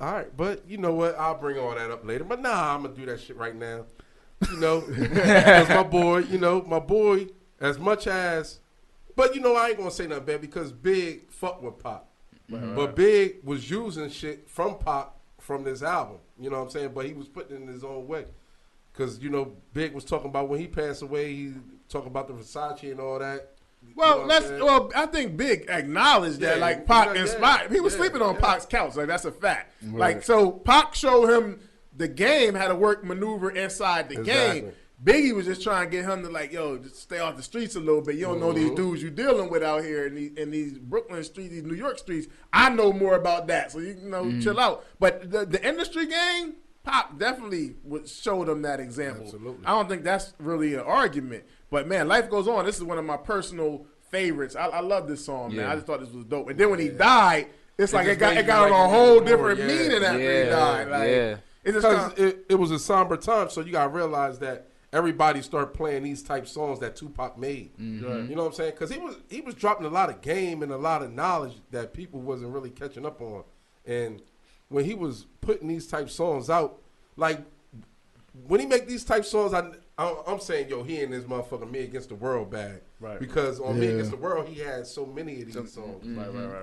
right. But you know what? I'll bring all that up later. But nah, I'm going to do that shit right now. You know, as my boy, as much as, but you know, I ain't gonna say nothing bad because Big fucked with Pop. But Big was using shit from Pop from this album. You know what I'm saying? But he was putting it in his own way. Because, you know, Big was talking about when he passed away, he talking about the Versace and all that. Well, I think Big acknowledged that, like, Pac inspired. He was sleeping on Pac's couch. Like, that's a fact. Right. Like, so Pac showed him the game, how to work maneuver inside the game. Biggie was just trying to get him to, like, yo, just stay off the streets a little bit. You don't know these dudes you dealing with out here in these Brooklyn streets, these New York streets. I know more about that, so you know, chill out. But the industry game, Pop definitely showed them that example. Absolutely. I don't think that's really an argument. But man, Life Goes On. This is one of my personal favorites. I love this song, man. I just thought this was dope. And then when he died, it's like it got on a whole different meaning after he died. Like, because it was a somber time, so you gotta realize that everybody started playing these type songs that Tupac made. You know what I'm saying? Because he was dropping a lot of game and a lot of knowledge that people wasn't really catching up on. And when he was putting these type songs out, like when he make these type songs, I'm saying, yo, he in this motherfucking Me Against the World bag. Right. Because on Me Against the World, he had so many of these songs.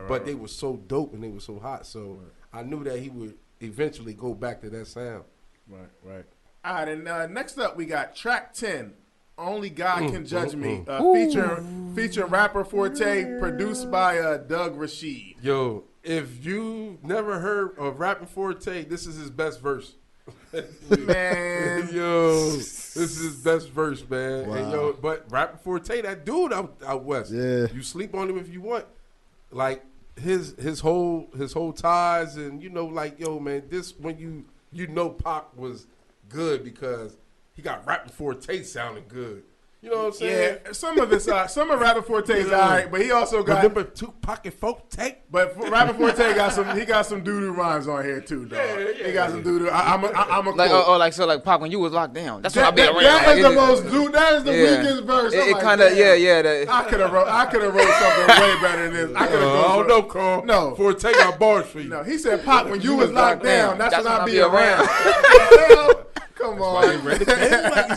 But they were so dope and they were so hot. So I knew that he would eventually go back to that sound. Right. All right, and next up we got track 10, Only God Can Judge Me, featuring rapper Forte, produced by Doug Rashid. Yo, if you never heard of Rapping Forte, this is his best verse. Man. Yo, this is his best verse, man. Wow. And yo, but Rapping Forte, that dude out west. Yeah. You sleep on him if you want. Like his whole ties, and you know, like, yo, man, this when you know Pac was good because he got Rapping Forte sounding good. You know what I'm saying? Yeah, some of Rapping Forte's all right, but he also got remember Tupac and Forte. But Rapping Forte got some doo-doo rhymes on here too, dog. Yeah, he got some doo-doo. I'm a like like Pac when you was locked down. That's what I be around. That is the most dude. That is the weakest verse. It kind of I could have wrote something way better than this. I don't know, Carl. No, Forte got bars for you. No, he said Pac when you was locked down. That's when I be around. Come on. Like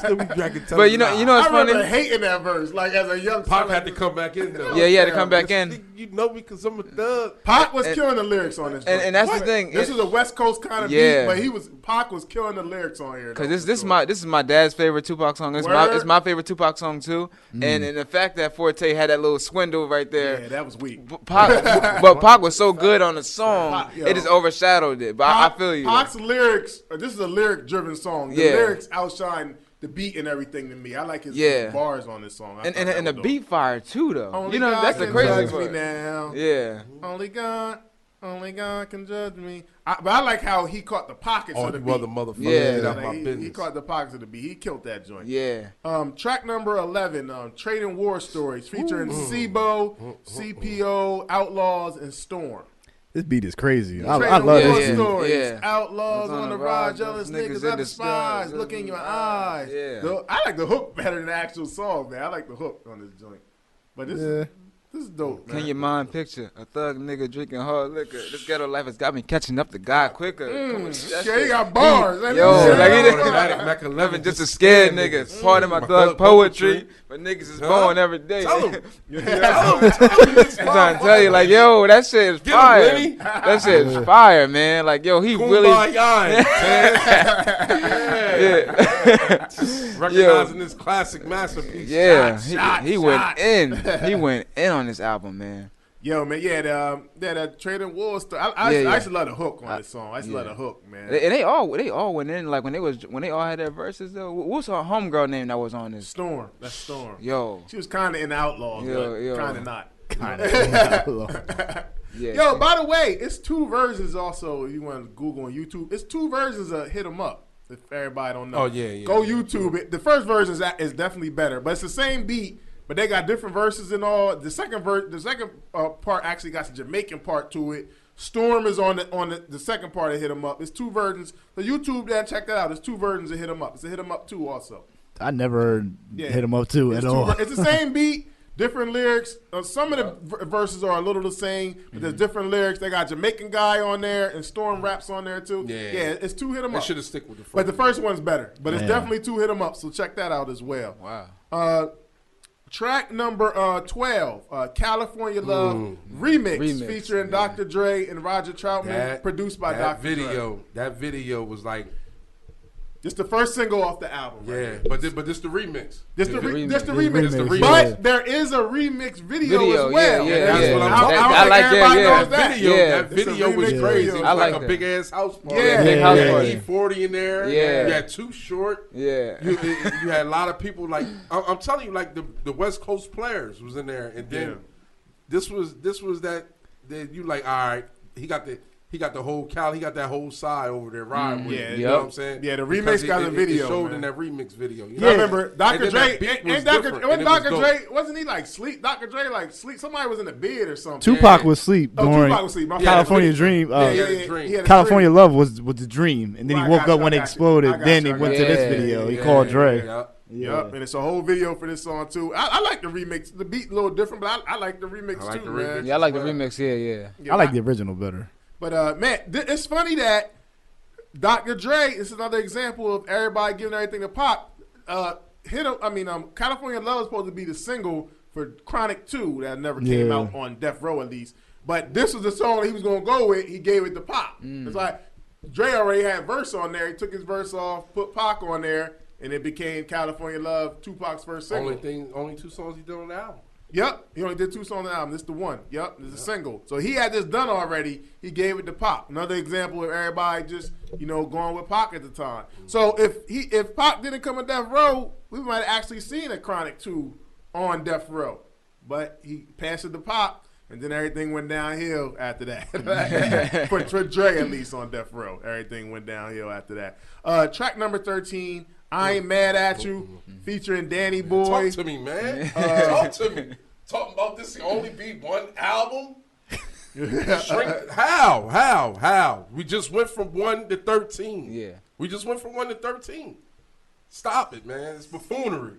still be drinking. But you know I it's funny. remember hating that verse, like as a young. Pac had to come back in though. Yeah, he had to come back in. You know me because I'm a thug. Pac was killing the lyrics on this. And that's the thing. This is a West Coast kind of Yeah. beat, but Pac was killing the lyrics on here. Cause this is my dad's favorite Tupac song. It's my favorite Tupac song too. And the fact that Forte had that little swindle right there. Yeah, that was weak. But Pac was so good on the song, Pac, yo. it just overshadowed it. But I feel you. Pac's lyrics. This is a lyric-driven song. The lyrics outshine the beat and everything to me. I like his bars on this song. And the beat fire too though. Only You know God that's the can crazy judge part. me now. Yeah. Only God can judge me. But I like how he caught the pockets of the beat. Motherfucker. Yeah. Get out Like, my business. he caught the pockets of the beat. He killed that joint. Yeah. Track number 11, Trading War Stories, featuring SIBO, CPO, Outlaws, and Storm. This beat is crazy. I Trading love War this beat. Stories, Yeah. Outlaws on the ride, jealous niggas in are the spies. Look in your eyes. Yeah. I like the hook better than the actual song, man. I like the hook on this joint. But this is dope, man. Can your mind picture a thug nigga drinking hard liquor? This ghetto life has got me catching up to God quicker. Come on, Yeah, he got bars. Like Mac 11 living just to scare niggas. Part of my thug poetry, but niggas is born every day. Tell him. I'm trying to tell you, like, yo, that shit is fire. Winnie. That shit is fire, man. Like, yo, he really. Recognizing this classic masterpiece. Yeah, he went in. He went in on this album, man. Yo, man, that Trading War Story. I used to love the hook on this song. I used to love the hook, man. And they all went in like when they all had their verses though. What's her homegirl name that was on this? Storm. That's Storm. Yo, she was kind of in Outlaws, but kind of not. Yo, by the way, it's two versions also. You want to Google on YouTube. It's two versions of Hit 'Em Up. If everybody don't know. Oh, yeah. Go YouTube it. The first version is definitely better, but it's the same beat, but they got different verses and all. The second part actually got some Jamaican part to it. Storm is on the second part of Hit 'Em Up. It's two versions. So YouTube, check that out. There's two versions of Hit 'Em Up. It's a Hit 'Em Up 2 also. I never heard Hit 'Em Up 2 at all. It's the same beat. Different lyrics. Some of the verses are a little the same, but there's different lyrics. They got Jamaican guy on there and Storm raps on there too. Yeah, it's two Hit 'Em Up. They should have stick with the first. But the first one's better. But it's definitely two Hit 'Em Up. So check that out as well. Wow. Track number 12, California Love remix featuring Dr. Dre and Roger Troutman, produced by Dr. Dre. That video was like. It's the first single off the album. Yeah, but this the remix. This the remix. But there is a remix video as well. That's what I'm talking about. I like that video was crazy. It was like a big ass house party. Yeah, house you party. had E40 in there. Yeah. You had Too Short. Yeah. You had a lot of people like I'm telling you, like the West Coast players was in there, and then this was that you like, all right, he got the whole Cali, he got that whole side over there riding with it. You know what I'm saying? Yeah, the remix got a video. It showed man. in that remix video. You I know? remember Dr. Dre and Dr. Dre wasn't he like sleep? Dr. Dre like sleep. Somebody was in the bed or something. Tupac was asleep during Tupac was asleep. California Dream. He had a California dream. Love was the dream, and then he woke up when it exploded. Then he went to this video. He called Dre. Yep, and it's a whole video for this song too. I like the remix. The beat a little different, but I like the remix too, man. Yeah, I like the remix. Yeah. I like the original better. But man, it's funny that Dr. Dre is another example of everybody giving everything to Pop. California Love is supposed to be the single for Chronic 2 that never came out on Death Row at least. But this was the song that he was going to go with. He gave it to Pop. It's like Dre already had verse on there. He took his verse off, put Pac on there, and it became California Love, Tupac's first single. Only two songs he did on the album. Yep, he only did 2 songs on the album. This is the one. Yep, this is a single. So he had this done already. He gave it to Pac. Another example of everybody just going with Pac at the time. So if Pac didn't come to Death Row, we might have actually seen a Chronic 2 on Death Row. But he passed it to Pac, and then everything went downhill after that. for Dre at least on Death Row, everything went downhill after that. Track number 13. I Ain't Mad at You, featuring Danny Boy. Talk to me, man. Talk to me. Talking about this can only be one album? How? We just went from 1 to 13. Yeah. We just went from 1 to 13. Stop it, man. It's buffoonery.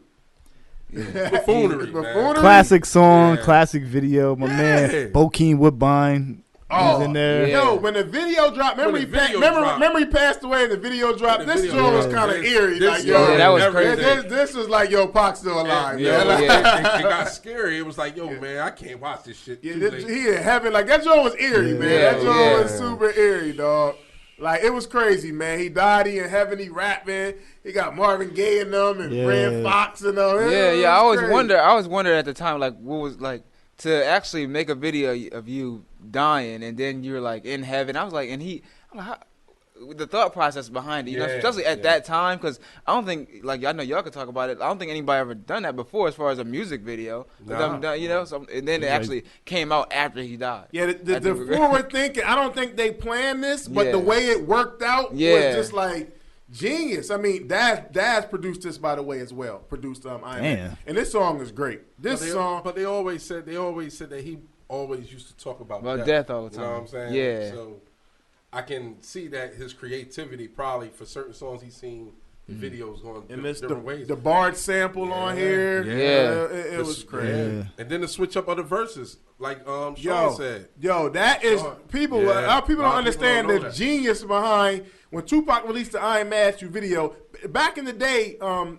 Yeah. Buffoonery, man. Classic song, classic video. My man, Bokeem Woodbine. He's in there. Yeah. Yo, when the video dropped, remember he passed away and the video dropped? This joint was kind of eerie. Like, yo, yeah, that was crazy. This was like, yo, Pac's still alive. Yeah, man. it got scary. It was like, yo, man, I can't watch this shit. He in heaven. Like, that joint was eerie, man. That joint was super eerie, dog. Like, it was crazy, man. He died. He in heaven. He rapping. He got Marvin Gaye in them and Red Fox and them. I always wondered at the time, like, what was like to actually make a video of you dying and then you're like in heaven. I was like, the thought process behind it, you know, especially at that time, because I don't think, like, I know y'all could talk about it. I don't think anybody ever done that before as far as a music video. You know, and then it actually came out after he died. Yeah, the forward thinking. I don't think they planned this, but the way it worked out was just like genius. I mean, Daz produced this, by the way, as well. Produced Iron Man. And this song is great. But they always said that he always used to talk about death all the time. You know what I'm saying? Yeah. So I can see that his creativity probably for certain songs he's seen the videos going different ways. The Bard sample on here. It was crazy. Yeah. And then the switch up of the verses, like Sean said. Yo, that is people don't understand the genius behind when Tupac released the I Ain't Mad at You video. Back in the day,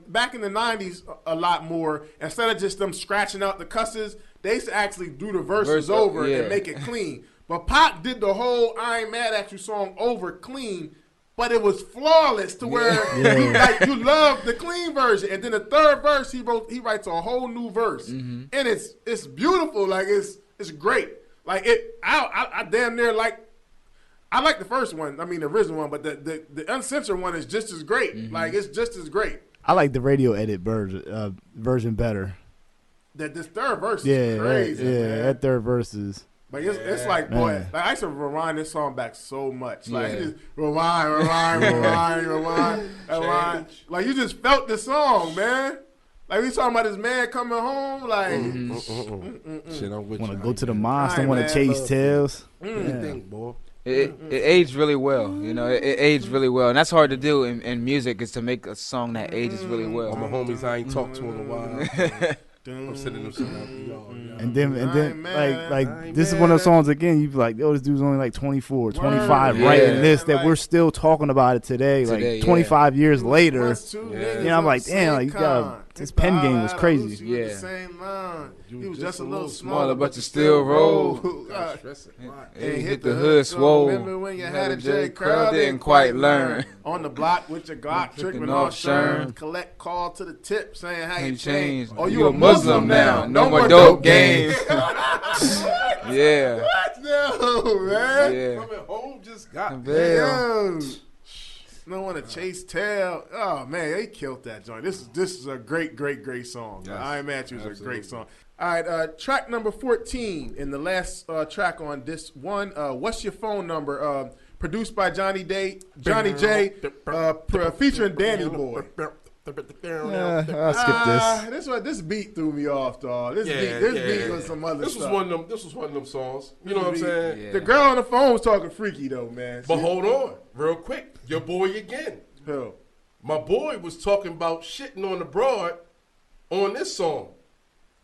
back in the 90s a lot more, instead of just them scratching out the cusses, they used to actually do the verses over and make it clean. But Pac did the whole I Ain't Mad at You song over clean, but it was flawless to where you love the clean version. And then the third verse, he writes a whole new verse. And it's beautiful. Like, it's great. Like, I damn near I like the first one. I mean, the original one, but the uncensored one is just as great. Like, it's just as great. I like the radio edit version better. This third verse is crazy, man. That third verse is... But it's like, boy, like, I used to rewind this song back so much. Like, just rewind. Like, you just felt the song, man. Like, we talking about this man coming home, like... Shit, I'm with you. Want to go to the mosque, don't want to chase tails. Boy. It aged really well, you know. It aged really well, and that's hard to do in music, is to make a song that ages really well. All my homies I ain't talked to in a while. I'm sending them some out. And then like this is one of those songs again. You be like, yo, this dude's only like 24, 25, writing this that we're still talking about it today, like 25 years later. I'm like, damn, like, you got his pen game was crazy. He was just a little smaller, but you still roll. And hit the hood swole. Remember when you had a J curl, didn't quite learn. On the block with your Glock, tricking off Sherm. Collect call to the tip, saying how you changed. Oh, you a Muslim now? No more dope games. Yeah. What? No, man. Yeah. Coming home just got damn. Don't want to chase tail. Oh man, they killed that joint. This is a great song. Yes, I Am At You is a great song. All right, track number 14 in the last track on this one. What's Your Phone Number? Produced by Johnny J, featuring Danny Boy. I'll skip this. This beat threw me off, dog. This beat was some other stuff. This was one of them songs. You know what I'm saying? Yeah. The girl on the phone was talking freaky though, man. But hold on, real quick. Your boy again. Who? My boy was talking about shitting on the broad on this song,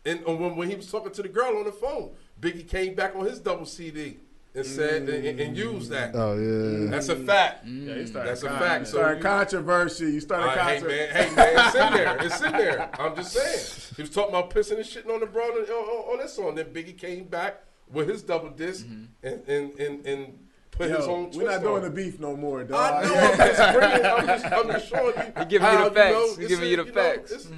and when he was talking to the girl on the phone, Biggie came back on his double CD. And said and used that. Oh yeah, that's a fact. That's a fact. So started controversy. You started controversy. Hey man, it's in there. It's in there. I'm just saying. He was talking about pissing and shitting on the broad on that song. Then Biggie came back with his double disc and put his own twist. We're not doing on the beef no more, dog. I know. I'm just showing you. He giving you the facts. He giving you the facts. You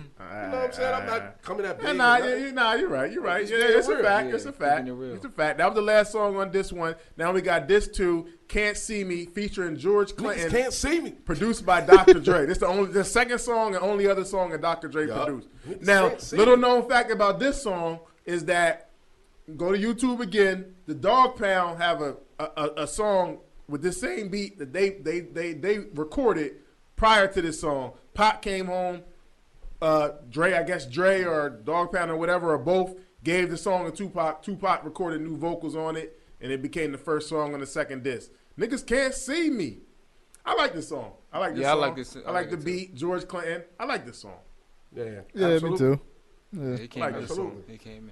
know what I'm saying? I'm not coming at Biggie. You're right. You're right. It's a fact. It's a fact. It's a fact. That was the last song on this one. Now we got this too. Can't See Me featuring George Clinton. Can't See Me. Produced by Dr. Dre. This is the second song and only other song that Dr. Dre produced. Now, little known fact about this song is that, go to YouTube again, the Dogg Pound have a song with this same beat that they recorded prior to this song. Pac came home, Dre or Dogg Pound or whatever, or both, gave the song to Tupac. Tupac recorded new vocals on it, and it became the first song on the second disc. Niggas Can't See Me. I like this song. I like this song. I like the beat, George Clinton. I like this song. Yeah, absolutely. Me too. Yeah, he came in. He came in.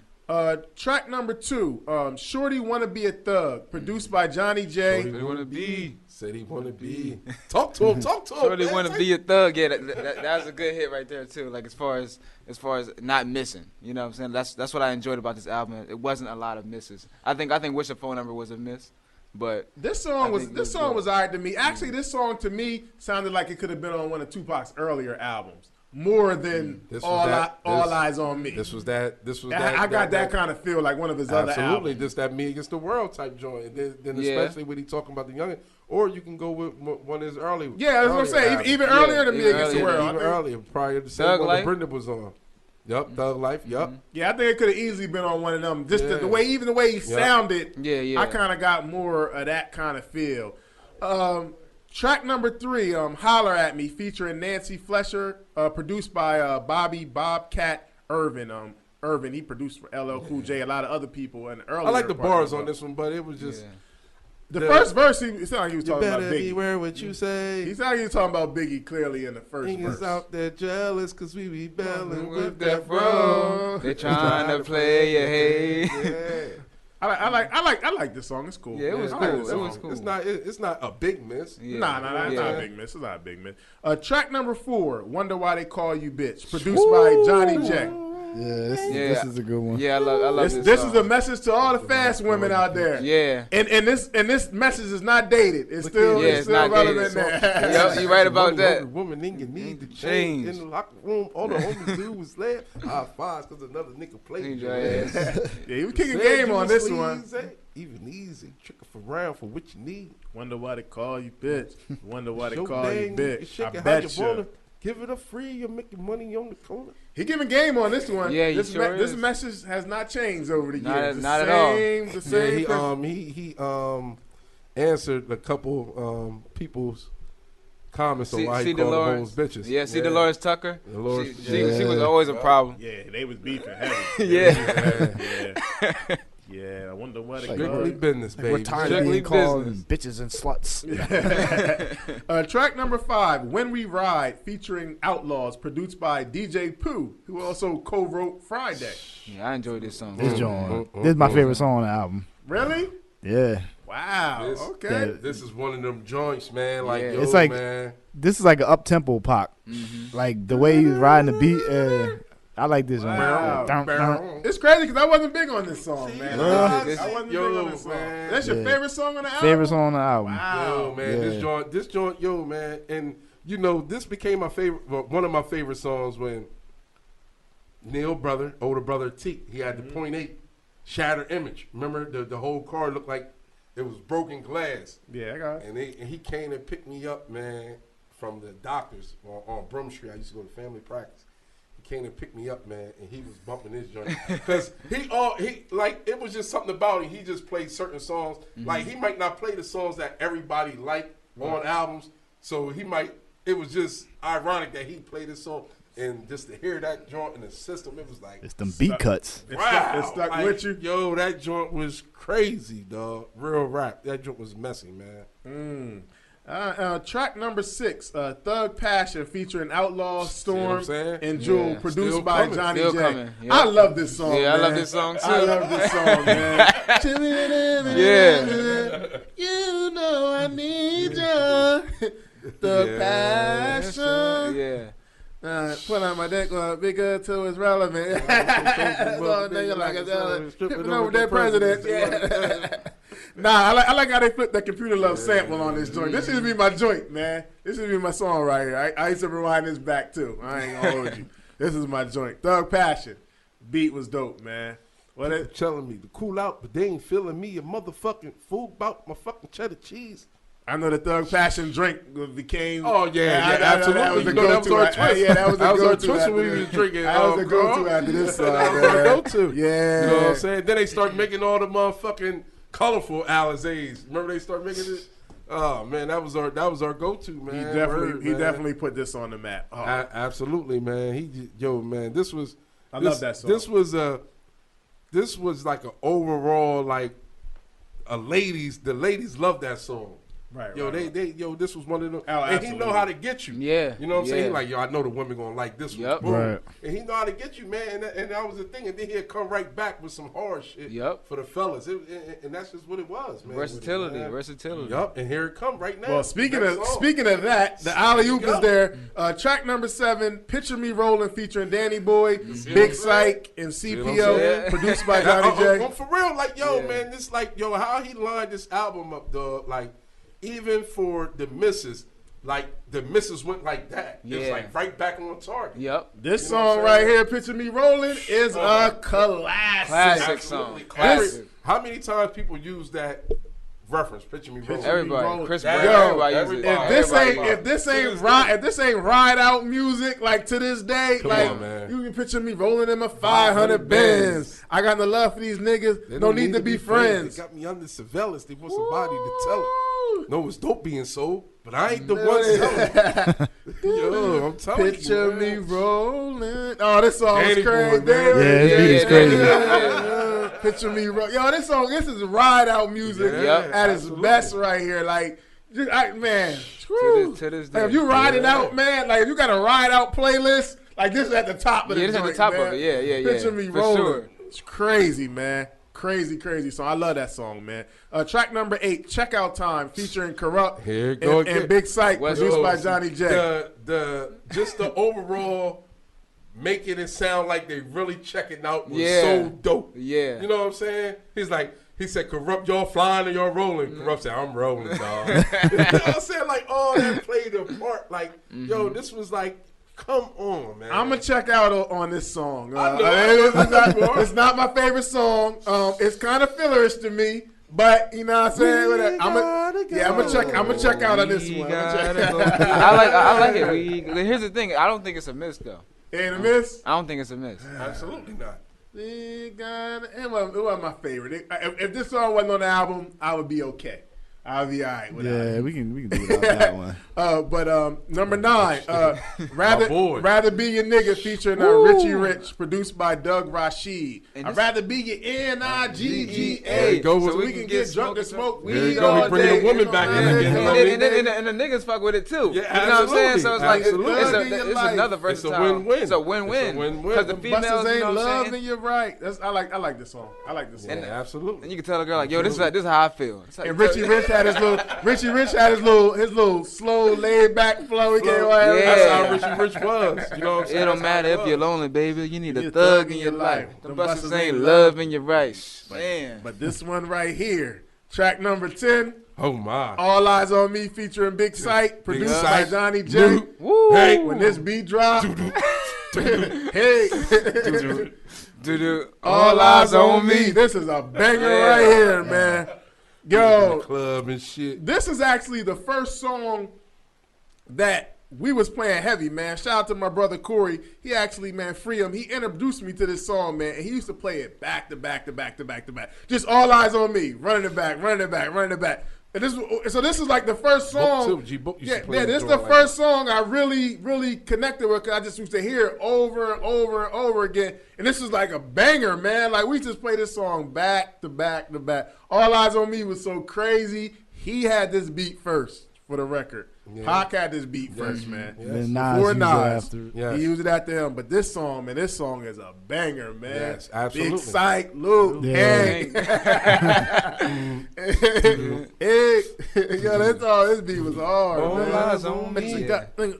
Track number 2, Shorty Wanna Be a Thug, produced by Johnny J. Shorty wanna be. Said he wanna be. Talk to him. Talk to him. Shorty man. wanna be a thug. Yeah, that was a good hit right there too. Like as far as not missing, you know what I'm saying? That's what I enjoyed about this album. It wasn't a lot of misses. I think Wish a Phone Number was a miss, but This song was alright to me. Actually, this song to me sounded like it could have been on one of Tupac's earlier albums. More than All Eyes on Me. This was that. I got that kind of feel like one of his other albums. Absolutely, just that Me Against the World type joint. Then especially when he talking about the youngin', or you can go with one of his early. Yeah, that's what I'm saying. Even earlier than Me Against the World. Even earlier, prior to the same one that Brenda was on. Yup, Thug Life. Yup. Yeah, I think it could have easily been on one of them. Just the way he sounded. Yeah. I kind of got more of that kind of feel. Track number 3, Holler at Me, featuring Nancy Fletcher, produced by Bobby Bobcat Irvin. Irvin, he produced for LL Cool J, a lot of other people. And earlier I like the bars on this one, but it was just the first verse. It sounded like he was talking about you better Biggie. beware what you say. He sounded like he was talking about Biggie clearly in the first verse. Niggas out there jealous because we be battling with that that bro. they trying to play your head. I like this song. It's cool. Yeah, it was I cool. like this It song. was cool. It's not a big miss. Yeah. Nah, it's not a big miss. It's not a big miss. Track number 4, Wonder Why They Call You Bitch, produced by Johnny J. This is a good one. Yeah, I love this. This song. is a message to all the fast women out there. Yeah. And this message is not dated. It's still not relevant dated. there. Yep, you're right about that. Woman in your need to change. In the locker room, all the homies do was laugh. I five because another nigga played your ass. Yeah, he was kicking game on this one. Even easy, tricking around for what you need. Wonder why they call you bitch. Wonder why they Your call you name, bitch. I how bet you wanna you. give it a free. You're making money on the corner. He giving game on this one. Yeah, he this sure this is. message has not changed over the years. Not at all. The same. He answered a couple people's comments on why he called the hoes bitches. Yeah, Dolores Tucker. Dolores, she was always a problem. Yeah, they was beefing heavy. Yeah, I wonder what it Strictly goes. business, baby. We're tired of being called bitches and sluts. Track number 5, When We Ride, featuring Outlaws, produced by DJ Pooh, who also co-wrote Friday. Yeah, I enjoyed this song. This is my favorite song on the album. Really? Yeah. Wow. Okay. This is one of them joints, man. Like, yo, it's like man. This is like an up tempo pop. Like the way he's riding the beat. I like this one. Wow. It's crazy because I wasn't big on this song, man. I wasn't big on this song. Man. That's your favorite song on the album? Favorite song on the album. Wow. Yo, man, this joint, yo, man, and you know, this became my favorite, one of my favorite songs when Neil older brother T, he had the .8 shatter image. Remember, the whole car looked like it was broken glass. Yeah, I got it. And he came and picked me up, man, from the doctors on Broom Street. I used to go to family practice. Came and picked me up, man, and he was bumping his joint because he like it was just something about it. He just played certain songs. Like he might not play the songs that everybody liked on albums, so it was just ironic that he played this song, and just to hear that joint in the system, it was like it's them beat cuts. Wow, it stuck like, with you. Yo, that joint was crazy, dog. Real rap. That joint was messy, man. Track number 6, Thug Passion, featuring Outlaws, Storm, and Yeah. Jewel, produced by Johnny Still J. coming. Yep. I love this song. Yeah, I man. love this song too. I love this song, man. Yeah. You know I need you. Thug Passion. Yeah. Put on my dick bigger till it's relevant. Nigga like a tripping over their president. Yeah. Nah, I like how they flipped that Computer Love sample on this joint. This should be my joint, man. This should be my song right here. I used to rewind this back too. I ain't gonna hold you. This is my joint. Thug Passion. Beat was dope, man. What telling me to cool out, but they ain't feeling me. A motherfucking fool about my fucking cheddar cheese. I know the Thug Passion drink became. Oh yeah, absolutely. That was the that was our go-to. twist. Yeah, that was the our go-to. twist when we was drinking. That was the go-to after this song. That was the go-to. Yeah. You know what I'm saying? Then they start making all the motherfucking colorful All Eyez. Remember they start making it? Oh man, that was our go-to, man. He definitely put this on the map. Oh. Absolutely, man. Man, this was. I love that song. This was like an overall like the ladies love that song. Right. Yo, right. this was one of them. Oh, and he absolutely. know how to get you. Yeah, You know what I'm yeah. saying? He like, yo, I know the women gonna like this Yep. one. Boom. Right. And he know how to get you, man. And that was the thing. And then he'd come right back with some hard shit Yep. for the fellas. And that's just what it was, man. Versatility, Man. versatility. Yup. And here it come right now. Well, speaking Next of song. that, the alley oop There you is go. there. Track number 7, "Picture Me Rolling" featuring Danny Boy, what Big I'm Psych, and See what I'm CPO, saying? produced by Now, Johnny J. I'm for real, like, yo, Yeah. man, this, like, yo, how he lined this album up, dog, like, even for the misses, like, the misses went like that. It was, Yeah. like, right back on target. Yep. This You know what song I'm right saying? here, "Picture Me Rolling," is a classic. Classic Absolutely. song. Classic. How many times people use that reference, Picture Me Rolling? Everybody, Rolling. Chris Yo, Brown, everybody uses it. everybody. If this ain't ride out music, like to this day, Come like on, man. you can picture me rolling in my 500 Benz. I got no love for these niggas. They No need to be friends. They got me under surveillance. They want somebody to tell it. No, it's dope being sold, but I ain't the one telling it. Yo, I'm telling Picture you, me man. rolling. Oh, this song is Danny crazy. Boy, man. Yeah, this beat is crazy. Picture me rolling. Yo, this is ride out music Yeah, at its absolutely. best right here. Like, man. whew. To this Like, day. if you riding Yeah. out, man, like if you got a ride out playlist, like this is at the top of the Yeah, this at the joint, top man. of it. Yeah, yeah, yeah. Picture me For rolling. sure. It's crazy, man. Crazy song. I love that song, man. Track number 8, "Checkout Time," featuring Corrupt Here it go and again. Big Psych, West produced by Coast. Johnny J. Just the overall making it sound like they really checking out was Yeah. so dope. Yeah. You know what I'm saying? He said, "Corrupt, y'all flying or y'all rolling?" Corrupt said, "I'm rolling, dog." You know what I'm saying? Like, all that played a part. Like, yo, this was like, come on, man. I'm gonna check out on this song. I know. It's not my favorite song. It's kind of fillerish to me, but you know what I'm saying. I'm gonna check out on this one. I like it. Here's the thing. I don't think it's a miss though. Ain't a miss. I don't think it's a miss. Absolutely not. It wasn't my favorite. If this song wasn't on the album, I would be okay. I'll be all right with that. Yeah, we can do without that one. But number 9, My boy. rather be your nigga, featuring Richie Rich, produced by Doug Rashid. And I'd this- rather be your N-I-G-G-A, There you go. so we can get drunk and smoke There you weed go. He all bring day. the woman back in again. And the niggas fuck with it too. Yeah, you know what I'm saying? So it's like absolutely. Absolutely. it's another It's a versatile. win-win. It's a win-win. It's a win-win. Because the The females, Busters you ain't know what I'm love, saying? and you're right. I like this song. I like this song. Yeah, absolutely. And you can tell a girl like, yo, this is how I feel. It's like, And Richie Rich had his little slow laid back flow. He came on. Yeah. That's how Richie Rich was. You know what I'm saying? it don't That's how matter it if was. you're lonely, baby. You need You're a thug in your life. The Them busters busters ain't ain't love in your right. Man. But this one right here, track number 10, Oh, my. "All Eyes on Me," featuring Big Sight, produced by Sight. Johnny J. Woo. Hey. When this beat drop, hey, Doo-doo. all eyes on me. This is a banger right here, man. In the Yo, club and shit. this is actually the first song that we was playing heavy, man. Shout out to my brother Corey. He actually, man, free him. He introduced me to this song, man, and he used to play it back to back to back to back to back. Just "All Eyes on Me," running it back, running it back, running it back. And this is like the first song. Book too. G-Book used to play Yeah, that this is the joint like first song I really connected with, because I just used to hear it over and over and over again. And this is like a banger, man. Like, we just play this song back to back to back. "All Eyes on Me" was so crazy. He had this beat first, for the record. Yeah. Pac had this beat first, man. Yes. Then Nas Before used it Nas. after. Yes. He used it after him. But this song, man, this song is a banger, man. Yes, absolutely. Big Psych, Luke, Yeah. Hank. Hey, yo, that's all. This beat was hard, All man. eyes on But me.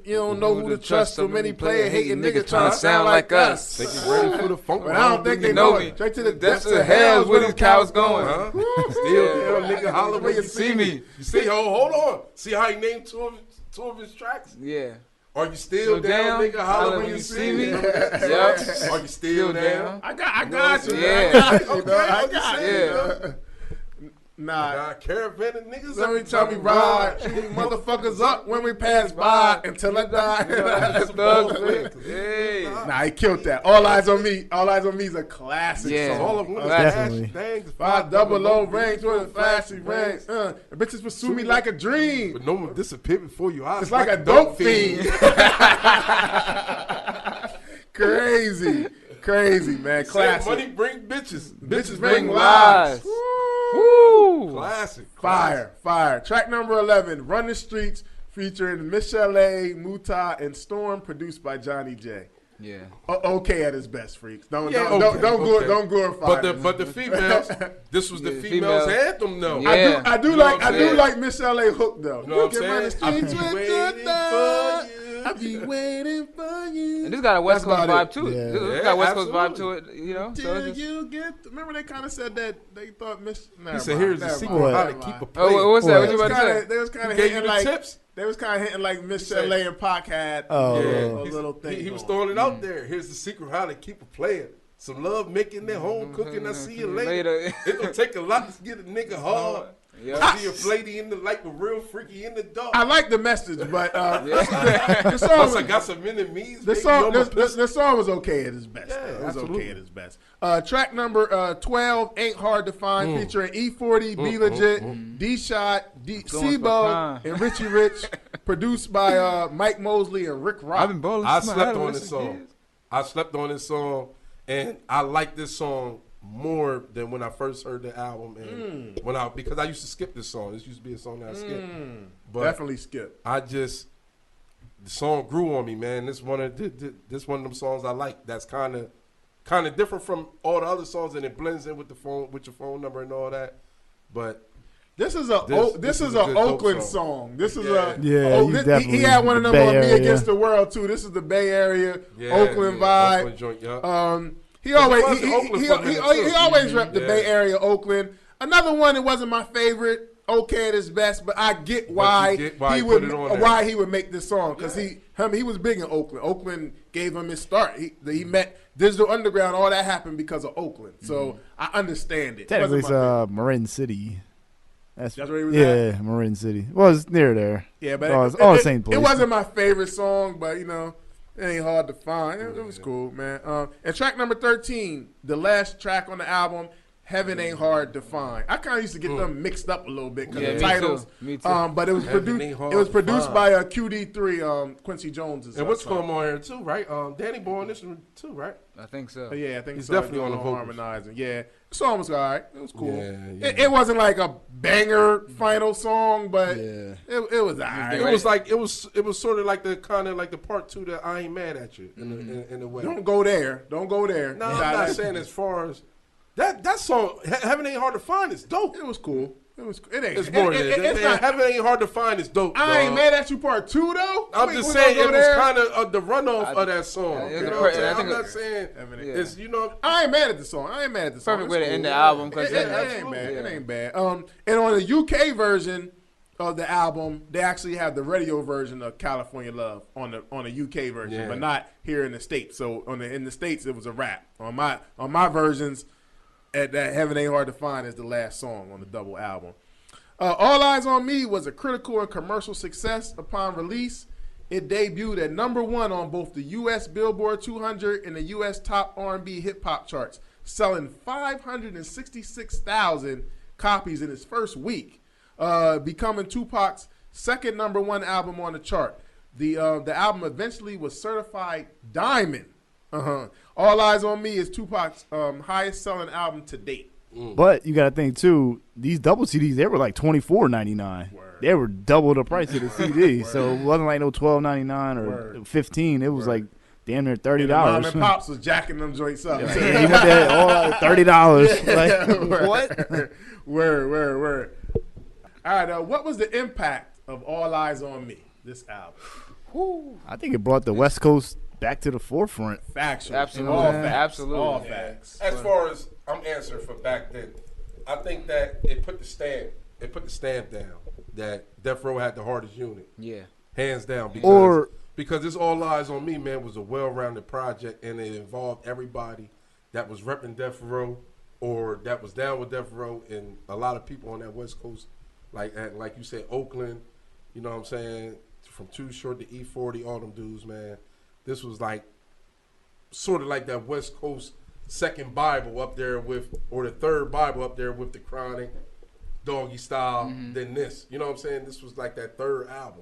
you don't know who to trust. So many player hating niggas trying to sound like us. Think you ready for the funk? But I don't think they know it. Straight to the depths of hell is where these cows going. Huh? Still, nigga, holler when you See me. You see, hold on. See how he named two of his tracks? Yeah. Are you still down, nigga? Holler when you see me. Yep. Are you still down? I got you. Yeah. I got you, Okay, dog. I I'm just got saying, you. dog. Nah. Caravan of niggas. Every time we ride, shoot these motherfuckers up when we pass by until I die. Hey. Nah, he killed that. All Eyes on Me. All Eyes on Me is a classic Yeah. song. All of them. Definitely. Things, 500 rings with a flashy rings. The bitches pursue me like a dream. But no one disappeared before you. It's like a dope fiend. Crazy, man. Say Classic. money bring bitches. Bitches bring lies. lies. Woo. Classic. Fire. Track number 11, Run the Streets, featuring Michelle, Muta, and Storm, produced by Johnny J. Yeah. Okay at his best, freaks. Don't glorify. But the females, this was the females' anthem, though. Yeah. I do like Michelle hook though. You know what I'm saying? Run the streets with your thug. I be waiting for you. And this got a West Coast vibe too. Yeah. This got a West Coast vibe to it, you know. Till you get. Remember they kind of said that they thought Miss. He said, "Here's the secret how to keep a play." Oh, what's that? What you about to say? They was kind of Gave you hitting the like tips. they was kind of hitting like Miss Chalet and Pac had Oh. a little thing. He was going. throwing it out there. Here's the secret how to keep a player. Some love making their home cooking. I see you later. It don't take a lot to get a nigga hard. Yeah. I see a lady in the light, but real freaky in the dark. I like the message, but the Plus, song. I got some enemies. The song was okay at his best. Yeah, It was absolutely. okay at his best. Track number 12, Ain't Hard to Find, featuring E40, Be Legit, D-Shot, Sibo, and Richie Rich, produced by Mike Mosley and Rick Rock. I slept on this song. And I like this song more than when I first heard the album, and because I used to skip this song. This used to be a song that I skipped. But Definitely skip. the song grew on me, man. This one of them songs I like. That's kind of different from all the other songs, and it blends in with your phone number and all that. But This is an Oakland song. This is he had one of them Bay on Me Area. Against the World too. This is the Bay Area, Oakland vibe. Oakland joint, yeah. He always Oakland repped the Bay Area, Oakland. Another one that wasn't my favorite. Okay at his best, but I get why he would make this song because he was big in Oakland. Oakland gave him his start. He met Digital Underground. All that happened because of Oakland. So I understand it. Technically, it's Marin City. That's where he was at? Marin City. Well, it's near there. Yeah, but all the same place. It wasn't my favorite song, but it ain't hard to find. It was cool, man. And track number 13, the last track on the album, Heaven Ain't Hard to Find. I kind of used to get them mixed up a little bit because the titles. Me too. But it was produced by QD3, Quincy Jones. And what's going on here too, right? Danny Boy on this one too, right? I think so. Yeah, I think He's so. definitely on the vocals. harmonizing. Yeah, the song was all right. It was cool. Yeah. It wasn't like a banger final song, but Yeah. it was all right. It was like it was sort of like the part 2 that I Ain't Mad at You in a way. Don't go there. No, I'm not saying as far as that song. Heaven Ain't Hard to Find is dope. It was cool. It ain't. It's more than it's not. Heaven Ain't Hard to Find is dope. I Ain't dog. Mad at You part 2 though. I'm just saying it was kind of the runoff of that song. Okay. You know what I'm saying? I I'm think not saying it's I ain't mad at the song. Perfect It's way to cool. end the album because It ain't bad. It ain't bad. And on the UK version of the album, they actually have the radio version of California Love on the UK version, but not here in the States. So in the States, it was a rap. On my versions, that Heaven Ain't Hard to Find is the last song on the double album. All Eyez on Me was a critical and commercial success upon release. It debuted at number 1 on both the U.S. Billboard 200 and the U.S. Top R&B Hip Hop charts, selling 566,000 copies in its first week, becoming Tupac's second number 1 album on the chart. The album eventually was certified diamond. All Eyez on Me is Tupac's highest selling album to date. But you got to think too. These double CDs, they were like $24.99. They were double the price of the CD, so it wasn't like no $12.99 or $15. It was like damn near $30. Mom and Pops was jacking them joints up. He went there all $30. Like what? Word. All right. What was the impact of All Eyez on Me? This album. I think it brought the West Coast back to the forefront. Factual. Absolutely. All facts. Absolutely. All facts. As far as I'm answering for back then, I think that it put the stamp down that Death Row had the hardest unit. Yeah. Hands down. Because this All Eyez on Me, man, was a well-rounded project, and it involved everybody that was repping Death Row or that was down with Death Row, and a lot of people on that West Coast, like you said, Oakland, you know what I'm saying, from Too Short to E40, all them dudes, man. This was like sort of like that West Coast second Bible up there with, or the third Bible up there with the Chronic, Doggy Style, then this. You know what I'm saying? This was like that third album.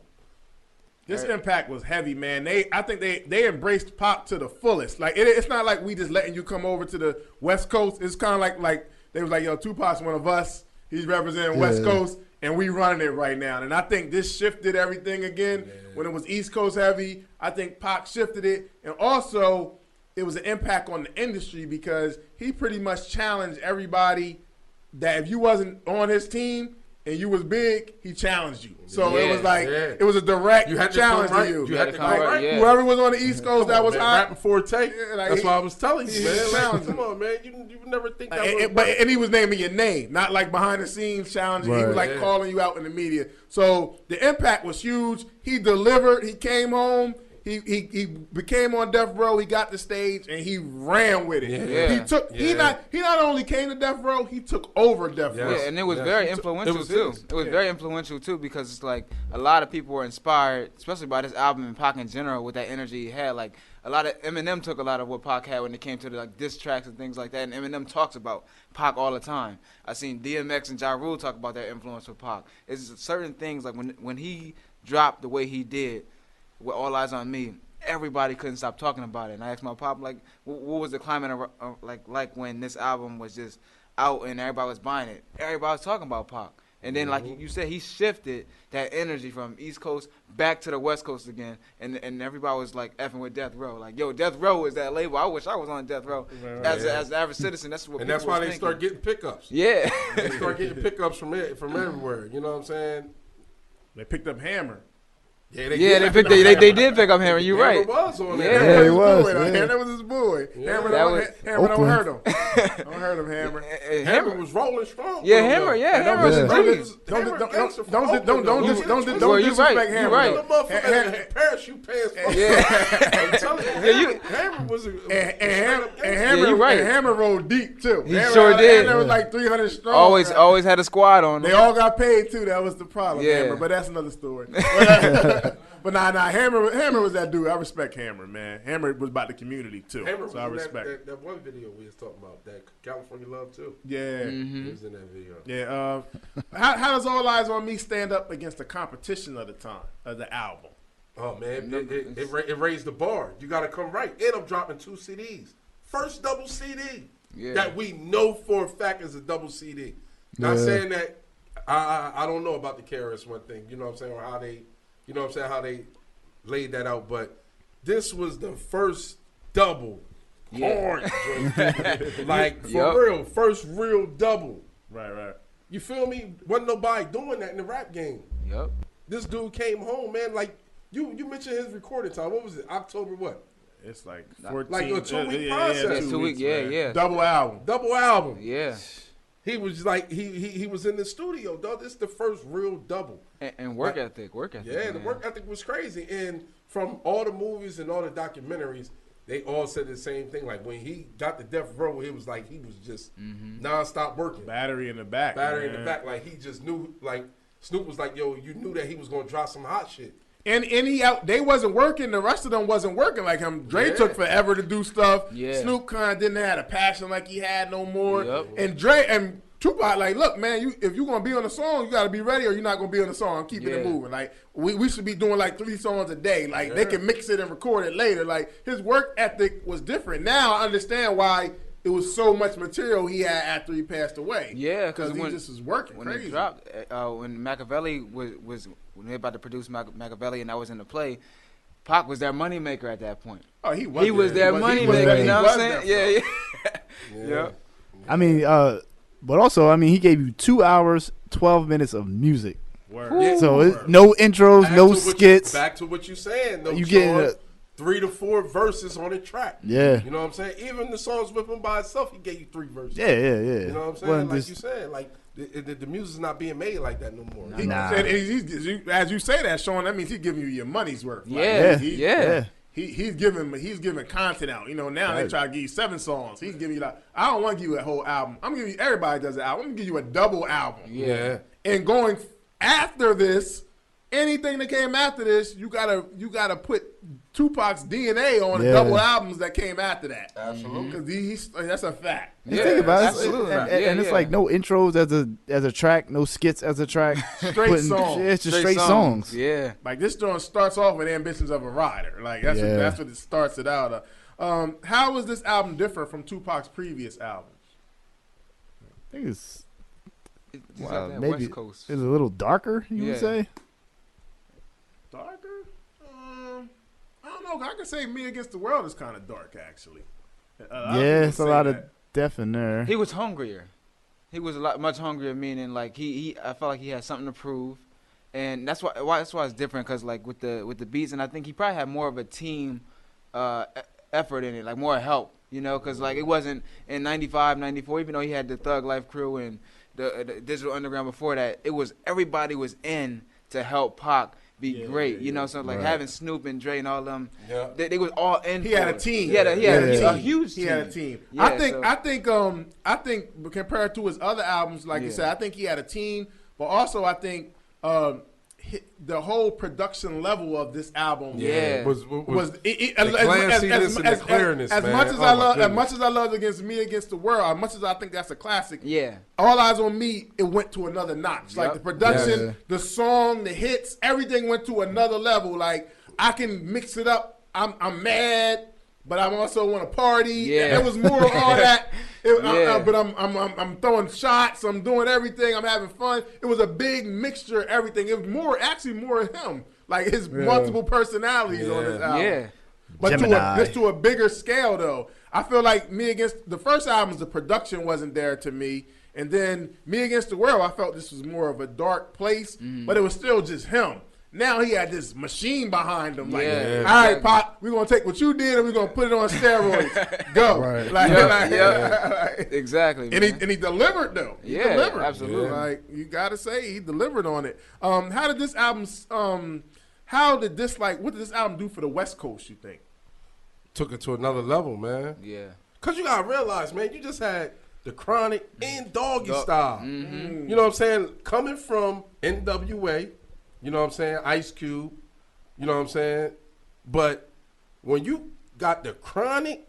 This impact was heavy, man. I think they embraced pop to the fullest. Like it's not like we just letting you come over to the West Coast. It's kind of like they was like, yo, Tupac's one of us, He's representing West Coast, and we running it right now. And I think this shifted everything again. When it was East Coast heavy, I think Pac shifted it. And also, it was an impact on the industry because he pretty much challenged everybody that if you wasn't on his team and you was big, he challenged you. So it was like it was a direct challenge to you. You had to come right. Yeah. Whoever was on the East Coast that was hot. Rapping Forte. That's why I was telling you, man. Like, come on, man. You would never think that and he was naming your name, not like behind the scenes challenging. He was like calling you out in the media. So the impact was huge. He delivered. He came home. He became on Death Row. He got the stage and he ran with it. He not only came to Death Row, he took over Death Row. Yeah, and it was very influential too. It was very influential too because it's like a lot of people were inspired, especially by this album and Pac in general, with that energy he had. Like a lot of Eminem took a lot of what Pac had when it came to the like diss tracks and things like that. And Eminem talks about Pac all the time. I seen DMX and Ja Rule talk about their influence with Pac. It's certain things like when he dropped the way he did with All Eyez on Me, everybody couldn't stop talking about it. And I asked my pop, like, what was the climate like when this album was just out and everybody was buying it? Everybody was talking about Pac. And then, like you said, he shifted that energy from East Coast back to the West Coast again. And everybody was, like, effing with Death Row. Like, yo, Death Row is that label. I wish I was on Death Row. As an average citizen, that's what people was thinking. And that's why they start getting pickups. Yeah. They start getting pickups from everywhere. You know what I'm saying? They picked up Hammer. They did pick up Hammer. You're right. Hammer was on there. Yeah, he was. Hammer was his boy. Hammer don't hurt him. Don't hurt him, Hammer. Hammer was rolling strong. Yeah, Hammer. Yeah, Hammer was Don't disrespect Hammer. You're right. Parachute pants. Yeah. I'm telling you, Hammer was and Hammer rolled deep too. He sure did. Hammer was like 300 strong. Always had a squad on him. They all got paid too. That was the problem. Hammer, but that's another story. But nah, Hammer was that dude. I respect Hammer, man. Hammer was about the community too, so I respect. That one video we was talking about, that California Love too. Yeah, he was in that video. Yeah. How does All Eyez on Me stand up against the competition of the time of the album? Oh man, it raised the bar. You got to come right. And I'm dropping 2 CDs. First double CD that we know for a fact is a double CD. Not saying that I don't know about the KRS One thing. You know what I'm saying, or how they. You know what I'm saying? How they laid that out. But this was the first double. Hard. Like, for real. First real double. Right. You feel me? Wasn't nobody doing that in the rap game. Yep. This dude came home, man. Like, you mentioned his recording time. What was it? October what? It's like 14. Like a 2-week process. 2 weeks, yeah. Double album. Yeah. He was like, he was in the studio, dog. This is the first real double. And work ethic. Yeah, the work ethic was crazy. And from all the movies and all the documentaries, they all said the same thing. Like, when he got to Death Row, he was just nonstop working. Battery in the back. Like, he just knew, like, Snoop was like, yo, you knew that he was going to drop some hot shit. And they wasn't working. The rest of them wasn't working like him. Dre took forever to do stuff. Yeah. Snoop kind of didn't have a passion like he had no more. Yep. And Dre and Tupac like, look, man, if you're gonna be on a song, you gotta be ready, or you're not gonna be on the song. I'm keeping it moving. Like we should be doing like 3 songs a day. Like they can mix it and record it later. Like his work ethic was different. Now I understand why it was so much material he had after he passed away. Yeah, because he just was working when crazy. It dropped, when Machiavelli was when they were about to produce Machiavelli, and I was in the play. Pac was their moneymaker at that point. Oh, he was. He was their moneymaker. You know what I'm saying? Yeah. I mean, but also, I mean, he gave you 2 hours, 12 minutes of music. Word. So it's no intros, no skits. Back to what you're saying, though. You getting 3 to 4 verses on a track. Yeah. You know what I'm saying? Even the songs with him by itself, he gave you 3 verses. Yeah. You know what I'm saying? Like you said, like the music's not being made like that no more. Nah. As you say that, Sean, that means he's giving you your money's worth. Yeah. He's giving content out. You know, now they try to give you 7 songs. He's giving you like, I don't want to give you a whole album. I'm giving you, everybody does an album. I'm gonna give you a double album. Yeah. And going after this, anything that came after this, you gotta put Tupac's DNA on the double albums that came after that. Absolutely. Because that's a fact. You think about it, absolutely. and it's like no intros as a track, no skits as a track. Straight songs. Yeah, it's just straight songs. Yeah. Like this joint starts off with Ambitions of a Rider. Like that's what it starts it out of. How was this album different from Tupac's previous albums? I think it's It's Wow, like that maybe West Coast. it's a little darker. You would Yeah. say? Darker? I don't know. I can say Me Against the World is kind of dark, actually. Yeah, it's a lot of death in there. He was hungrier. He was much hungrier, meaning like he I felt like he had something to prove, and that's why it's different, because like with the beats, and I think he probably had more of a team effort in it, like more help, because like it wasn't in 95, 94, even though he had the Thug Life crew and the Digital Underground before that, it was everybody was in to help Pac be great, so like having Snoop and Dre and all them, they was all in. He had a team. He had a huge team. He had a team. Yeah, I think compared to his other albums, like you said, I think he had a team, but also I think the whole production level of this album was the classiness and the clearness, as man. much as I love Against Me Against the World, as much as I think that's a classic. Yeah. All Eyez on Me, it went to another notch. Like the production, the song, the hits, everything went to another level. Like I can mix it up. I'm mad, but I also want to party. Yeah. It was more of all that. But I'm throwing shots. I'm doing everything. I'm having fun. It was a big mixture of everything. It was actually more of him, like his multiple personalities on this album. Yeah. But to a bigger scale, though. I feel like Me Against the first albums, the production wasn't there to me. And then Me Against the World, I felt this was more of a dark place, but it was still just him. Now he had this machine behind him. Like, all right, Pop, we're going to take what you did and we're going to put it on steroids. Go. Right. Exactly. And he delivered, though. He delivered. Absolutely. Like, you got to say, he delivered on it. How did this album, what did this album do for the West Coast, you think? Took it to another level, man. Yeah. Because you got to realize, man, you just had the Chronic and Doggy Style. You know what I'm saying? Coming from NWA. You know what I'm saying? Ice Cube. You know what I'm saying? But when you got the Chronic,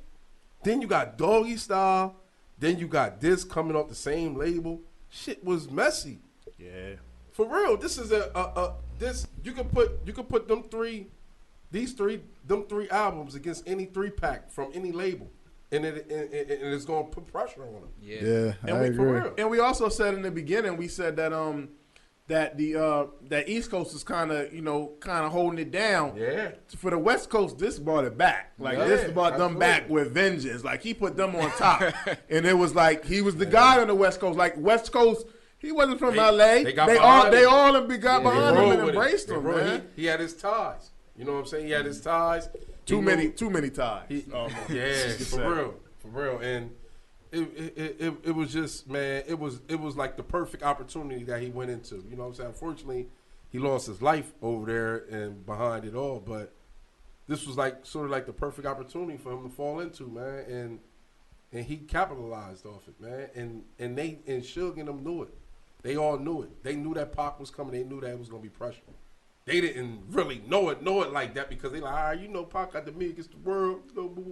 then you got Doggy Style, then you got this coming off the same label. Shit was messy. Yeah. For real. This is this you can put them three albums against any 3-pack from any label. And it's gonna put pressure on them. Yeah, and I agree. For real. And we also said in the beginning, we said that that East Coast is kind of holding it down. Yeah. For the West Coast, this brought it back. Like this brought them back with vengeance. Like he put them on top, and it was like he was the guy on the West Coast. Like West Coast, he wasn't from L.A. They all got behind him and embraced him, man. He had his ties. You know what I'm saying? He had his ties. Too many ties. For real. And it was just, man, it was like the perfect opportunity that he went into. You know what I'm saying? Unfortunately, he lost his life over there and behind it all, but this was like sort of like the perfect opportunity for him to fall into, man, and he capitalized off it, man. And Suge and them knew it. They all knew it. They knew that Pac was coming. They knew that it was gonna be pressure. They didn't really know it like that because they like, all right, Pac got the Me Against the World.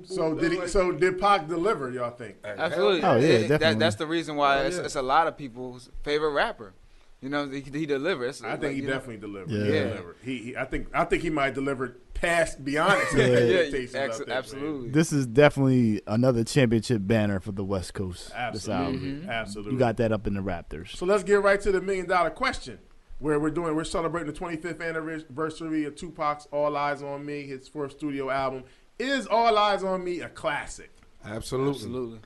So did Pac deliver? Y'all think? Absolutely. Oh yeah, definitely. That's the reason why it's a lot of people's favorite rapper. He delivers. I think he definitely delivered. Yeah. He delivered. I think he might have delivered beyond expectations. Absolutely. This is definitely another championship banner for the West Coast. Absolutely. This album. Absolutely. You got that up in the Raptors. So let's get right to the $1 million question. Where we're celebrating the 25th anniversary of Tupac's All Eyez on Me, his fourth studio album. Is All Eyez on Me a classic? Absolutely.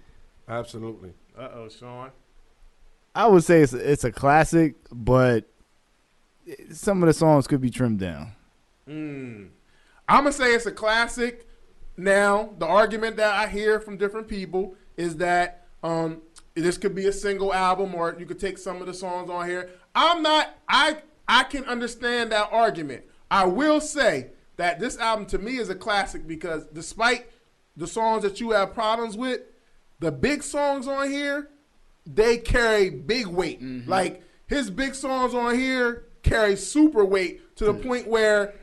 Uh-oh, Sean. I would say it's a classic, but some of the songs could be trimmed down. I'm going to say it's a classic. Now, the argument that I hear from different people is that this could be a single album, or you could take some of the songs on here. I can understand that argument. I will say that this album to me is a classic because despite the songs that you have problems with, the big songs on here, they carry big weight. Like his big songs on here carry super weight to the point where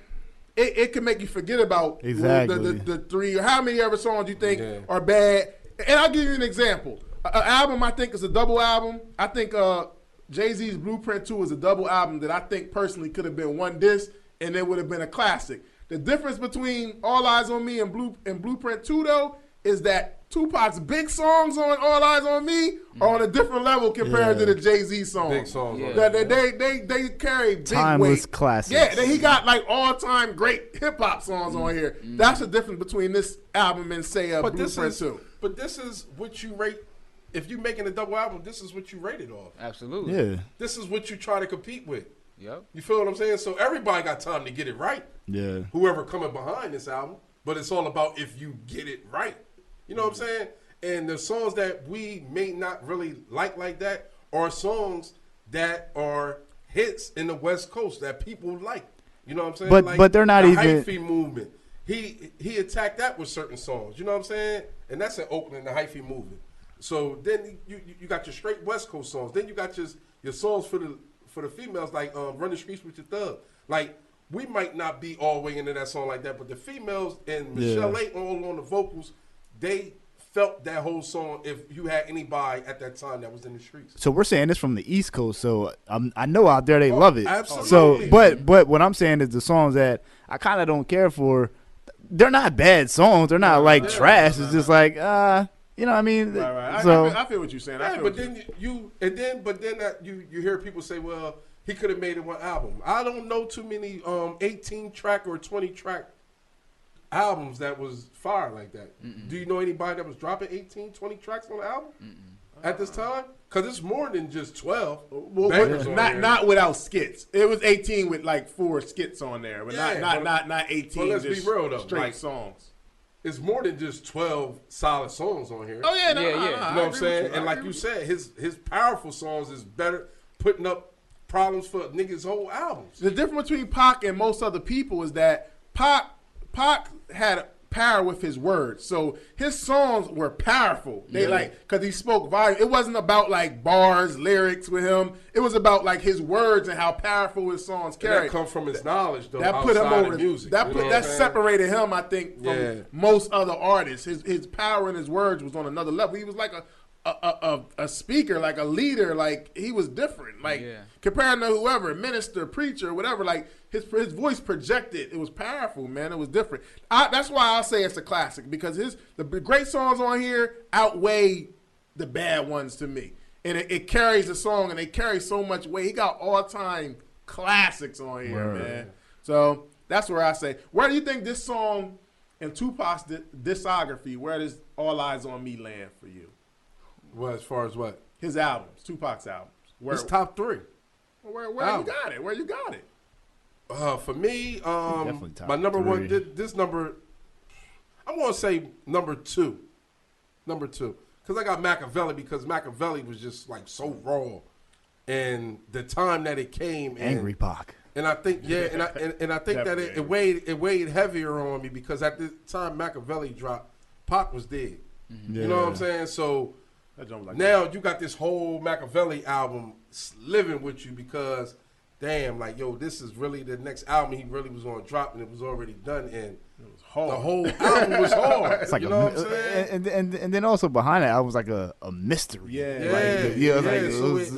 it can make you forget about the three or how many other songs you think are bad. And I'll give you an example. An album I think is a double album. I think Jay-Z's Blueprint 2 is a double album that I think personally could have been one disc and it would have been a classic. The difference between All Eyez on Me and Blueprint 2 though is that Tupac's big songs on All Eyez on Me are on a different level compared to the Jay-Z songs. Big songs. Yeah. They carry big timeless weight. classics. Yeah, then he got like all-time great hip-hop songs on here. That's the difference between this album and, say, Blueprint 2. But this is what you rate. If you're making a double album, this is what you rate it off. Absolutely. Yeah. This is what you try to compete with. Yep. You feel what I'm saying? So everybody got time to get it right. Yeah. Whoever coming behind this album. But it's all about if you get it right. You know what I'm saying? And the songs that we may not really like that are songs that are hits in the West Coast that people like. You know what I'm saying? But like but they're not the even hyphy movement. He attacked that with certain songs. You know what I'm saying? And that's in Oakland, the hyphy movement. So then you got your straight West Coast songs. Then you got your songs for the females like Run the Streets with Your Thug. Like we might not be all the way into that song like that, but the females and Michelle A all on the vocals, they felt that whole song if you had anybody at that time that was in the streets. So we're saying this from the East Coast, so I know out there they love it. Absolutely. So, but what I'm saying is the songs that I kind of don't care for, they're not bad songs. They're not like trash. It's just like, you know what I mean? Right. So I feel what you're saying. Yeah, but then you hear people say, well, he could have made it one album. I don't know too many 18-track or 20-track albums that was fire like that. Do you know anybody that was dropping 18, 20 tracks on the album at this time? Because it's more than just 12 bangers on there. Not without skits. It was 18 with like 4 skits on there, but not 18. But let's just be real though, straight like, songs. It's more than just 12 solid songs on here. Oh yeah, Yeah. You know what I'm saying? And like you said, his powerful songs is better putting up problems for niggas' whole albums. The difference between Pac and most other people is that Pac had power with his words, so his songs were powerful. They because he spoke volume. It wasn't about like bars, lyrics with him. It was about like his words and how powerful his songs carried. That comes from his knowledge, though. That put him over music. That separated him, I think, from most other artists. His power in his words was on another level. He was like a speaker, like a leader, like he was different. Like compared to whoever, minister, preacher, whatever, like his voice projected. It was powerful, man. It was different. That's why I say it's a classic, because the great songs on here outweigh the bad ones to me. And it carries the song, and they carry so much weight. He got all-time classics on here, man. So that's where I say, where do you think this song in Tupac's discography, where does All Eyez on Me land for you? Well, as far as what? His albums, Tupac's albums. It's top 3. Where you got it? Where you got it? For me, Definitely top my number 3. one, this number, I want to say number 2. Number 2. Because I got Machiavelli, because Machiavelli was just like so raw. And the time that it came. Angry Pac. And I think, and I think that it weighed heavier on me, because at the time Machiavelli dropped, Pac was dead. You know what I'm saying? So now you got this whole Machiavelli album living with you, because damn, like, yo, this is really the next album he really was going to drop, and it was already done, and it was hard. The whole album was hard. It's like you know what I'm saying? And then also behind that, I was like a mystery.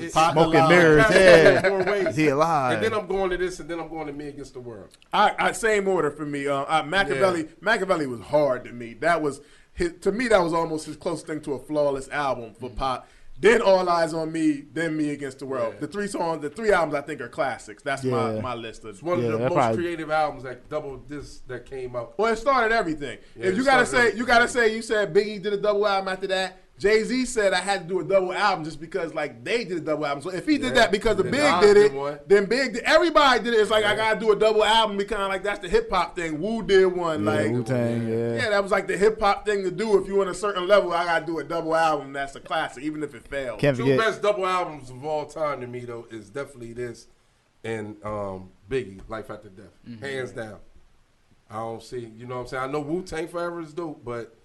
Smoking mirrors. Is he alive? And then I'm going to this, and then I'm going to Me Against the World. Same order for me. Machiavelli was hard to me. That was to me, that was almost his closest thing to a flawless album for Pac. Then All Eyez on Me, then Me Against the World. The 3 albums I think are classics. That's my list. It's one of the most creative albums that came out. Well, it started everything. If you gotta say, you said Biggie did a double album after that. Jay-Z said I had to do a double album just because like they did a double album. So if he did that because the Big did it, then everybody did it. It's like I gotta do a double album because like that's the hip hop thing. Wu did one, like Wu-Tang, that was like the hip hop thing to do. If you on a certain level, I gotta do a double album. That's a classic, even if it failed. Two best double albums of all time to me though is definitely this and Biggie, Life After Death, hands down. I don't see, you know what I'm saying. I know Wu-Tang Forever is dope, but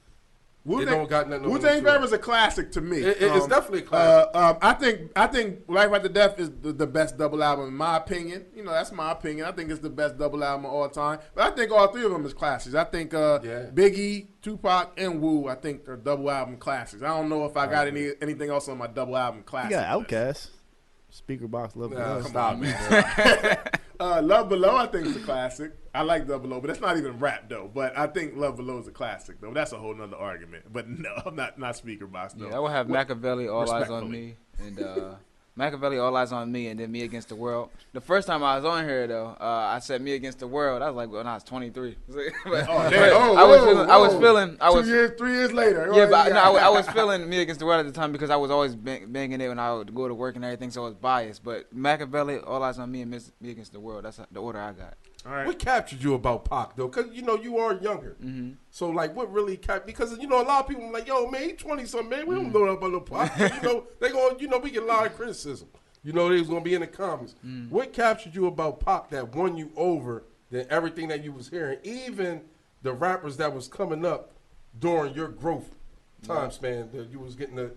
it don't got nothing. Wu-Tang Forever is a classic to me. It's definitely a classic. I think Life After Death is the best double album in my opinion. You know, that's my opinion. I think it's the best double album of all time. But I think all 3 of them is classics. I think Biggie, Tupac, and Wu, I think are double album classics. I don't know if I got anything else on my double album classics. You got Outkast. Speaker Box Love. Stop, man. Love Below, I think is a classic. I like Love Below, but that's not even rap though. But I think Love Below is a classic though. That's a whole nother argument. But no, I'm not speaker box though. Yeah, I would have Machiavelli, All Eyes on Me, and Machiavelli, All Eyes on Me, and then Me Against the World. The first time I was on here though, I said Me Against the World. I was like when I was 23. I was feeling. 3 years later. Yeah, but no, I was feeling Me Against the World at the time because I was always banging it when I would go to work and everything, so I was biased. But Machiavelli, All Eyes on Me, and Me Against the World. That's the order I got. All right. What captured you about Pac though? Because you are younger. Mm-hmm. So like, what really because a lot of people are like, yo man, he 20 something, man. We don't know about no Pac. They going, we get a lot of criticism. They was gonna be in the comments. What captured you about Pac that won you over than everything that you was hearing, even the rappers that was coming up during your growth time span that you was getting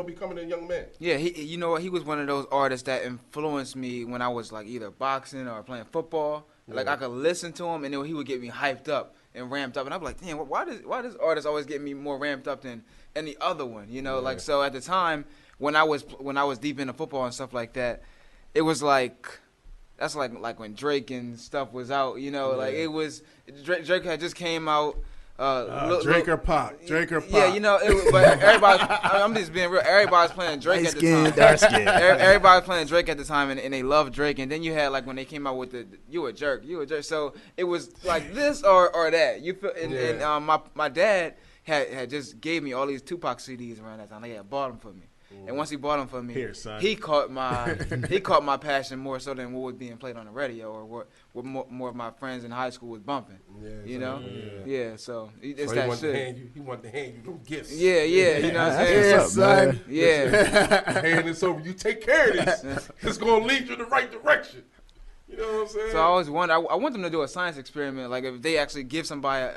becoming a young man? Yeah, he was one of those artists that influenced me when I was like either boxing or playing football. Yeah. Like I could listen to him and then he would get me hyped up and ramped up, and I'd be like, damn, why does artist always get me more ramped up than any other one? Like so at the time when I was deep into football and stuff like that, it was like that's like when Drake and stuff was out. Like it was Drake had just came out. Drake or Pac. Yeah, but everybody. I'm just being real. Everybody's playing Drake at the time. Dark skin. Everybody's playing Drake at the time, and they love Drake. And then you had like when they came out with the "You a Jerk." So it was like this or that. You feel? And my dad had just gave me all these Tupac CDs around that time. He had bought them for me. And once he bought them for me, here, son. he caught my passion more so than what was being played on the radio or what more of my friends in high school was bumping. Yeah. So it's that shit. He wanted to hand you them gifts. Yeah. You know what I'm saying? Yeah, son. Yeah. Hand this over. You take care of this. It's gonna lead you in the right direction. You know what I'm saying? So I always wonder. I want them to do a science experiment, like if they actually give somebody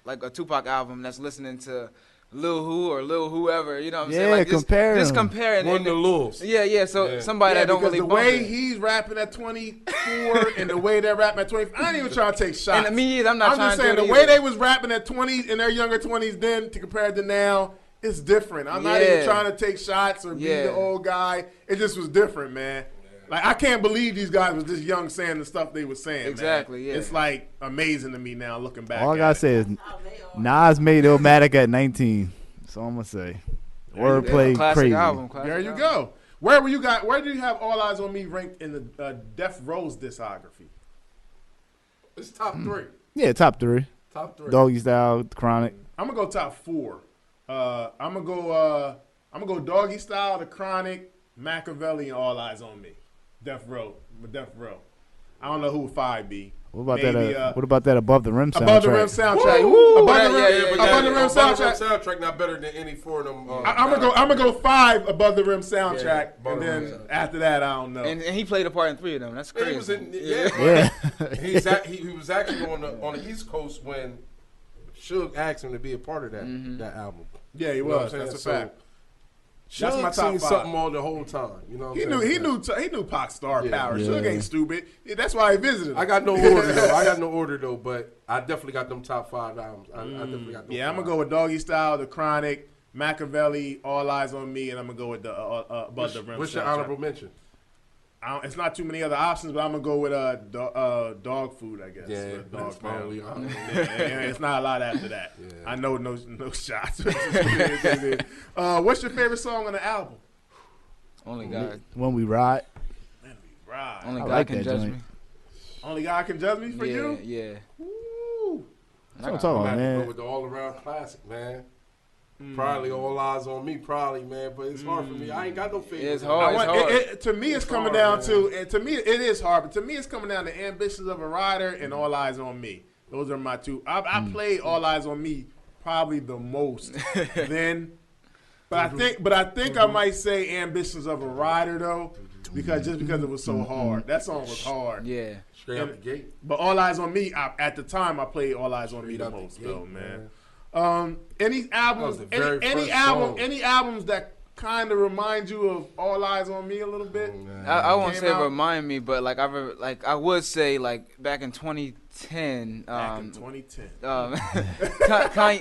a Tupac album that's listening to Lil Who or Lil Whoever, you know what I'm saying? Like just compare one of the Lils. Yeah. So somebody that don't really the way he's rapping at 24 and the way they're rapping at 25, I ain't even trying to take shots. And me either. I'm just saying the way they was rapping at 20 in their younger 20s then to compare to now, it's different. I'm not even trying to take shots or be the old guy. It just was different, man. Like, I can't believe these guys was this young saying the stuff they were saying. Exactly, man. yeah. It's like amazing to me now looking back. All I gotta say is Nas made Illmatic at 19. That's all I'm gonna say. Wordplay crazy. There you go. Where do you have All Eyes on Me ranked in the Death Row's discography? It's top 3. Yeah, top 3. Top 3. Doggy Style, Chronic. I'm gonna go top 4. I'm gonna go Doggy Style, The Chronic, Machiavelli, and All Eyes on Me. Death Row. I don't know who 5 be. What about that? What about that Above the Rim soundtrack? Above the Rim soundtrack. Above the Rim soundtrack not better than any 4 of them. I'm gonna go 5 Above the Rim soundtrack, and then after that, I don't know. And he played a part in 3 of them. That's crazy. He was actually on the East Coast when Suge asked him to be a part of that album. Yeah, he was. That's a fact. That's my top 5. Something on the whole time. You know what he knew Pac's star power. Suge ain't stupid. Yeah, that's why he visited him. I got no order though. But I definitely got them top 5 albums. I definitely got them. Yeah, I'm gonna go with Doggy Style, The Chronic, Machiavelli, All Eyes on Me, and I'm gonna go with the Above the Rim. What's your honorable mention? It's not too many other options, but I'm gonna go with Dog Food, I guess. Yeah, Dog Pound. It's not a lot after that. Yeah. I know no shots. What's your favorite song on the album? Only God. When We Ride. Only God Can Judge Me. Only God Can Judge Me for you? Yeah. Woo. That's what I'm talking about, man. Go with the all-around classic, man. Probably All Eyes on Me, man. But it's hard for me. I ain't got no favorite. It's hard. To me, it's coming down to, and to me, it is hard. But to me, it's coming down to Ambitions of a Rider and All Eyes on Me. Those are my 2. I played All Eyes on Me probably the most then. But I think I might say Ambitions of a Rider though, because it was so hard. That song was hard. Yeah. Straight out the gate. But All Eyes on Me, at the time, I played All Eyes on Me the most though, man. Any albums that kind of remind you of All Eyes on Me a little bit? I won't say remind me, but I would say like back in 2010.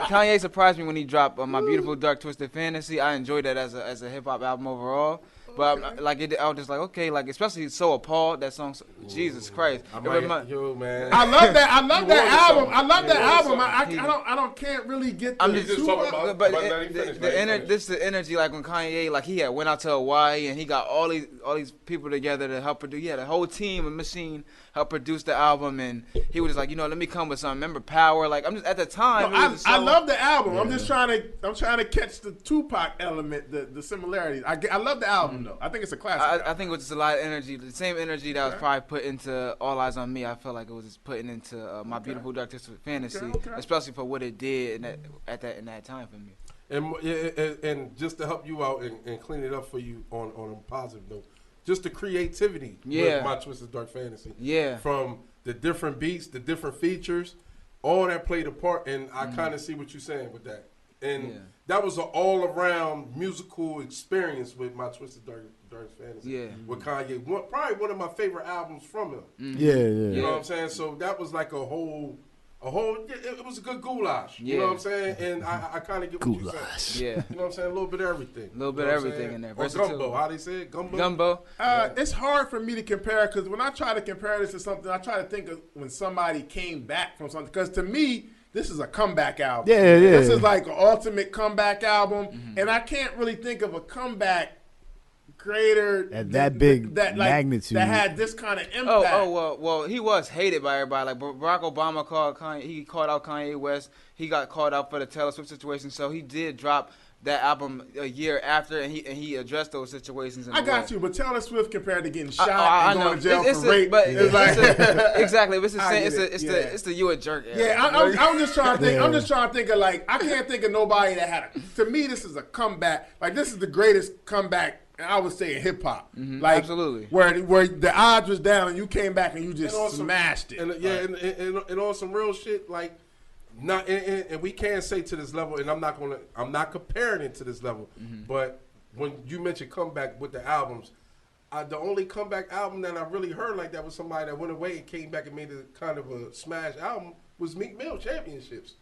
Kanye surprised me when he dropped My Beautiful Dark Twisted Fantasy. I enjoyed that as a hip hop album overall. But I was just like, okay, like especially So Appalled, that song, Jesus Christ. Yo, man. I love that. I love that album. I love that album. Can't really get. I'm just talking about. But the energy, like when Kanye, like he had went out to Hawaii and he got all these people together to help produce. He had a whole team, a machine, help produce the album, and he was just like, let me come with something. Remember Power? Like I'm just at the time. I love the album. Yeah. I'm trying to catch the Tupac element, the similarities. I love the album though. I think it's a classic. I think it was just a lot of energy, the same energy that was probably put into All Eyez on Me. I felt like it was just putting into My Beautiful Dark Twisted Fantasy, especially for what it did in that time for me. And just to help you out and clean it up for you on a positive note, just the creativity with My Twisted Dark Fantasy. Yeah. From the different beats, the different features, all that played a part, and I kind of see what you're saying with that. And that was an all-around musical experience with My Twisted Dark Fantasy. Yeah. With Kanye. Probably one of my favorite albums from him. Mm-hmm. Yeah. You know what I'm saying? So that was like it was a good goulash. You know what I'm saying? And I kind of get what you're saying. Yeah. You know what I'm saying? A little bit of everything. A little bit of everything in there. Or gumbo. How they say it? Gumbo. It's hard for me to compare because when I try to compare this to something, I try to think of when somebody came back from something. Because to me, this is a comeback album. Yeah. This is like an ultimate comeback album. And I can't really think of a comeback greater at that big magnitude that had this kind of impact. Well, he was hated by everybody. Like Barack Obama called Kanye, he called out Kanye West. He got called out for the Taylor Swift situation. So he did drop that album a year after, and he addressed those situations. I got you, but Taylor Swift compared to getting shot and going to jail for rape, exactly. It's the same. It's the you a jerk. Yeah, I'm just trying to think. I'm just trying to think of I can't think of nobody that had to me, this is a comeback. Like this is the greatest comeback. I would say in hip hop, absolutely, where the odds was down and you came back and you just smashed it. And on some real shit, like not and we can't say to this level, and I'm not comparing it to this level, but when you mentioned comeback with the albums, the only comeback album that I really heard like that was somebody that went away and came back and made a kind of a smash album was Meek Mill Championships.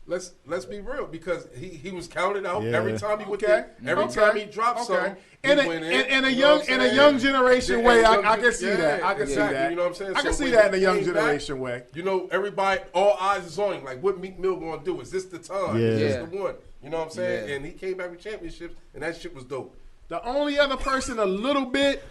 Let's be real, because he was counted out every time he time he dropped something. In a young generation way, I can see that. I can see that. You know what I'm saying? I can see that in a young generation way. You know, everybody, all eyes is on him. Like, what Meek Mill gonna do? Is this the time? Is this the one? You know what I'm saying? And he came back with championships, and that shit was dope. The only other person a little bit.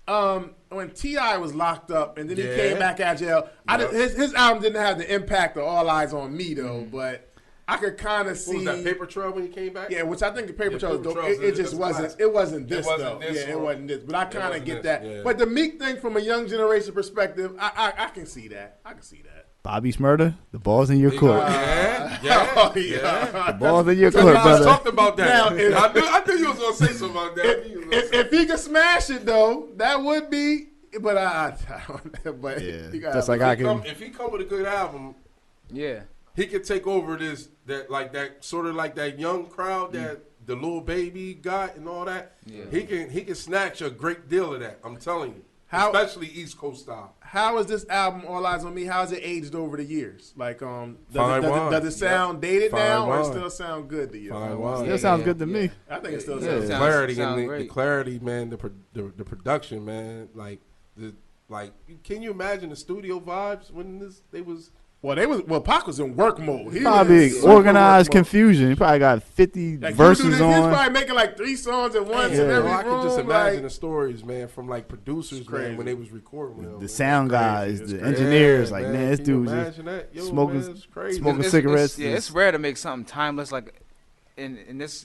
When T.I. was locked up and then he came back out of jail, his album didn't have the impact of All Eyez on Me though, but I could kind of see. What was that, Paper Trail when he came back? Yeah, which I think the Paper Trail was dope. It just wasn't. It wasn't this though. It wasn't this. But I kind of get that. Yeah. But the Meek thing from a young generation perspective, I can see that. I can see that. Bobby Smurda, the ball's in your court. The ball's in your court, brother. I talked about that. Now, I knew you was gonna say something about that. If he could smash it though, that would be. But I don't know. But just like I can. If he come with a good album, he could take over that young crowd that the little baby got and all that. Yeah. He can snatch a great deal of that. I'm telling you. Especially East Coast style. How is this album, All Eyez on Me, how has it aged over the years? Like, does it sound dated now, or it still sound good to you? Still sounds good to me. I think it still sounds good. Clarity the clarity, man. The production, man. Like, can you imagine the studio vibes when they was? Pac was in work mode. He probably organized confusion. He probably got 50 verses on. He's probably making like 3 songs at once in every room. I can just imagine the stories, man, from like producers, man, when they was recording. The sound guys, the engineers, man, this dude just smoking cigarettes. It's rare to make something timeless like. On this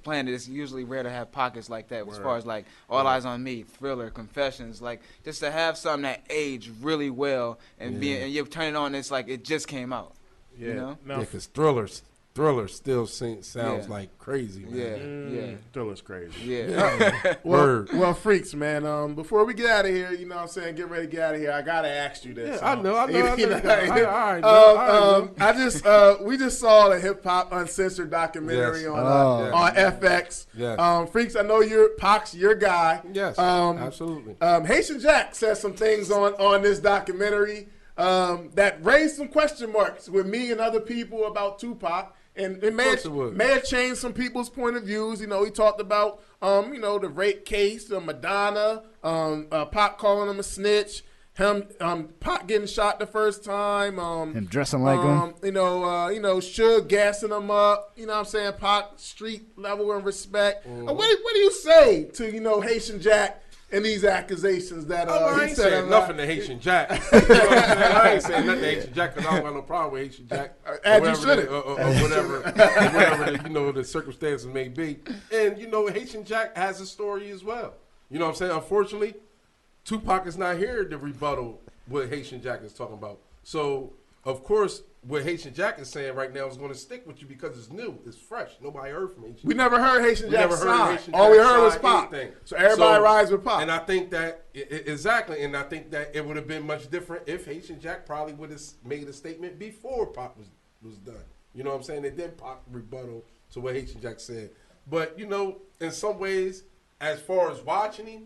planet, it's usually rare to have pockets like that. As far as like All Eyez on Me, Thriller, Confessions, like just to have something that aged really well and and you turn it on, it's like it just came out. Yeah, you know? Because Thriller still sounds like crazy, man. Thriller's crazy. Yeah. Well, freaks, man. Before we get out of here, you know what I'm saying, get ready to get out of here. I gotta ask you this. Yeah, I know. We just saw the hip hop uncensored documentary on FX. Yes. Freaks, I know Pac's your guy. Yes, absolutely. Haitian Jack said some things on this documentary that raised some question marks with me and other people about Tupac. And it may have changed some people's point of views. You know, he talked about, the rape case, the Madonna, Pac calling him a snitch, him, Pac getting shot the first time, him dressing like him. Suge gassing him up. You know what I'm saying? Pac street level and respect. What do you say to, Haitian Jack and these accusations that I ain't saying nothing to Haitian Jack. You know what I'm saying? I ain't saying nothing to Haitian Jack because I don't got no problem with Haitian Jack. As you shouldn't. Or whatever the circumstances may be. And, Haitian Jack has a story as well. You know what I'm saying? Unfortunately, Tupac is not here to rebuttal what Haitian Jack is talking about. So, of course, what Haitian Jack is saying right now is going to stick with you because it's new, it's fresh. Nobody heard from Haitian Jack. We never heard Haitian Jack's side. All we heard was Pac. So everybody rides with Pac. And I think that, exactly, and I think that it would have been much different if Haitian Jack probably would have made a statement before Pac was done. You know what I'm saying? And then Pac rebuttal to what Haitian Jack said. But, in some ways, as far as watching him,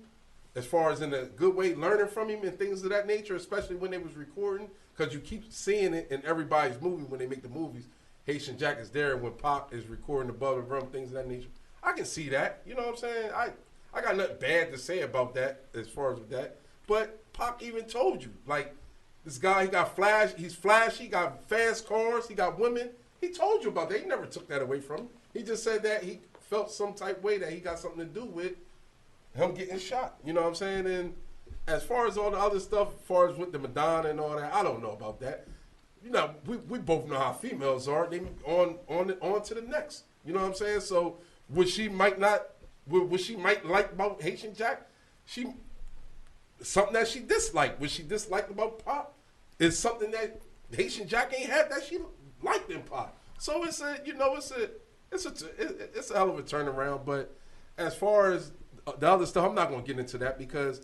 as far as in a good way, learning from him and things of that nature, especially when they was recording, because you keep seeing it in everybody's movie when they make the movies. Haitian Jack is there when Pac is recording above the rum, things of that nature. I can see that. You know what I'm saying? I got nothing bad to say about that as far as with that. But Pac even told you, like, this guy, he's flashy, got fast cars, he got women. He told you about that. He never took that away from him. He just said that he felt some type of way that he got something to do with him getting shot. You know what I'm saying? And as far as all the other stuff, as far as with the Madonna and all that, I don't know about that. We both know how females are. They on to the next. You know what I'm saying? So what she might like about Haitian Jack, something that she disliked. What she disliked about Pac is something that Haitian Jack ain't had that she liked in Pac. So it's a hell of a turnaround. But as far as the other stuff, I'm not going to get into that because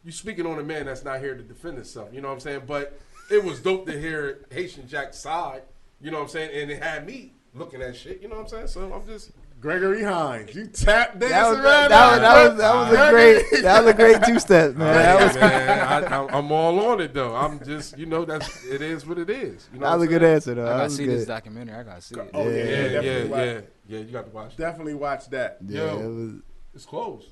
you're speaking on a man that's not here to defend himself. You know what I'm saying? But it was dope to hear Haitian Jack's side. You know what I'm saying? And it had me looking at shit. You know what I'm saying? So I'm just... Gregory Hines, you tap dancing that was a great two-step, man. I'm all on it though. I'm just, it is what it is. You know that was a good answer though. I gotta see this documentary. I gotta see it. Oh yeah. You got to watch it. Definitely watch that. Yeah, it's closed.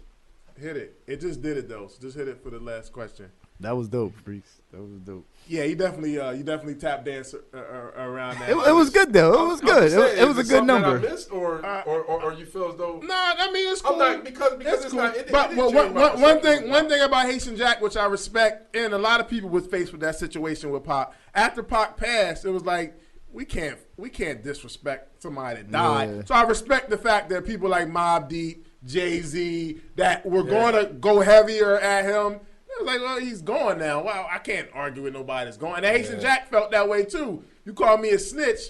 Hit it. It just did it though. So just hit it for the last question. That was dope, Freaks. That was dope. Yeah, you definitely tap dance around that. It was good though. It was good. It was a good number. That I missed, or you feel as though? No, I mean it's cool. I'm not because it's cool. not. But one thing about Haitian Jack, which I respect, and a lot of people was faced with that situation with Pac. After Pac passed, it was like we can't disrespect somebody that died. Yeah. So I respect the fact that people like Mobb Deep, Jay-Z, that were going to go heavier at him. It was like, well, he's gone now. Well, I can't argue with nobody that's gone. And Haitian Jack felt that way too. You call me a snitch,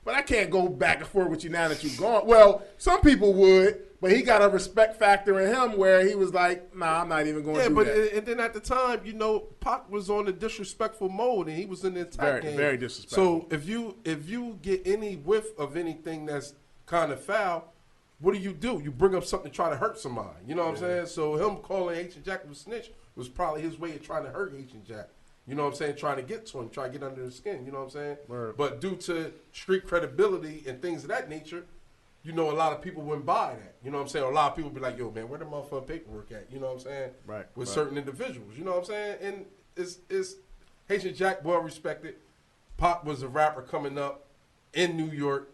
but I can't go back and forth with you now that you're gone. Well, some people would, but he got a respect factor in him where he was like, nah, I'm not even going to do that. And then at the time, Pac was on the disrespectful mode, and he was in the attack game. Very disrespectful. So if you get any whiff of anything that's kind of foul, what do? You bring up something to try to hurt somebody. You know what I'm saying? So him calling Haitian Jack a snitch was probably his way of trying to hurt Haitian Jack. You know what I'm saying? Trying to get to him, try to get under his skin. You know what I'm saying? Word. But due to street credibility and things of that nature, a lot of people wouldn't buy that. You know what I'm saying? A lot of people be like, yo, man, where the motherfucking paperwork at? You know what I'm saying? Right. With certain individuals. You know what I'm saying? And it's Haitian Jack, well respected. Pac was a rapper coming up in New York,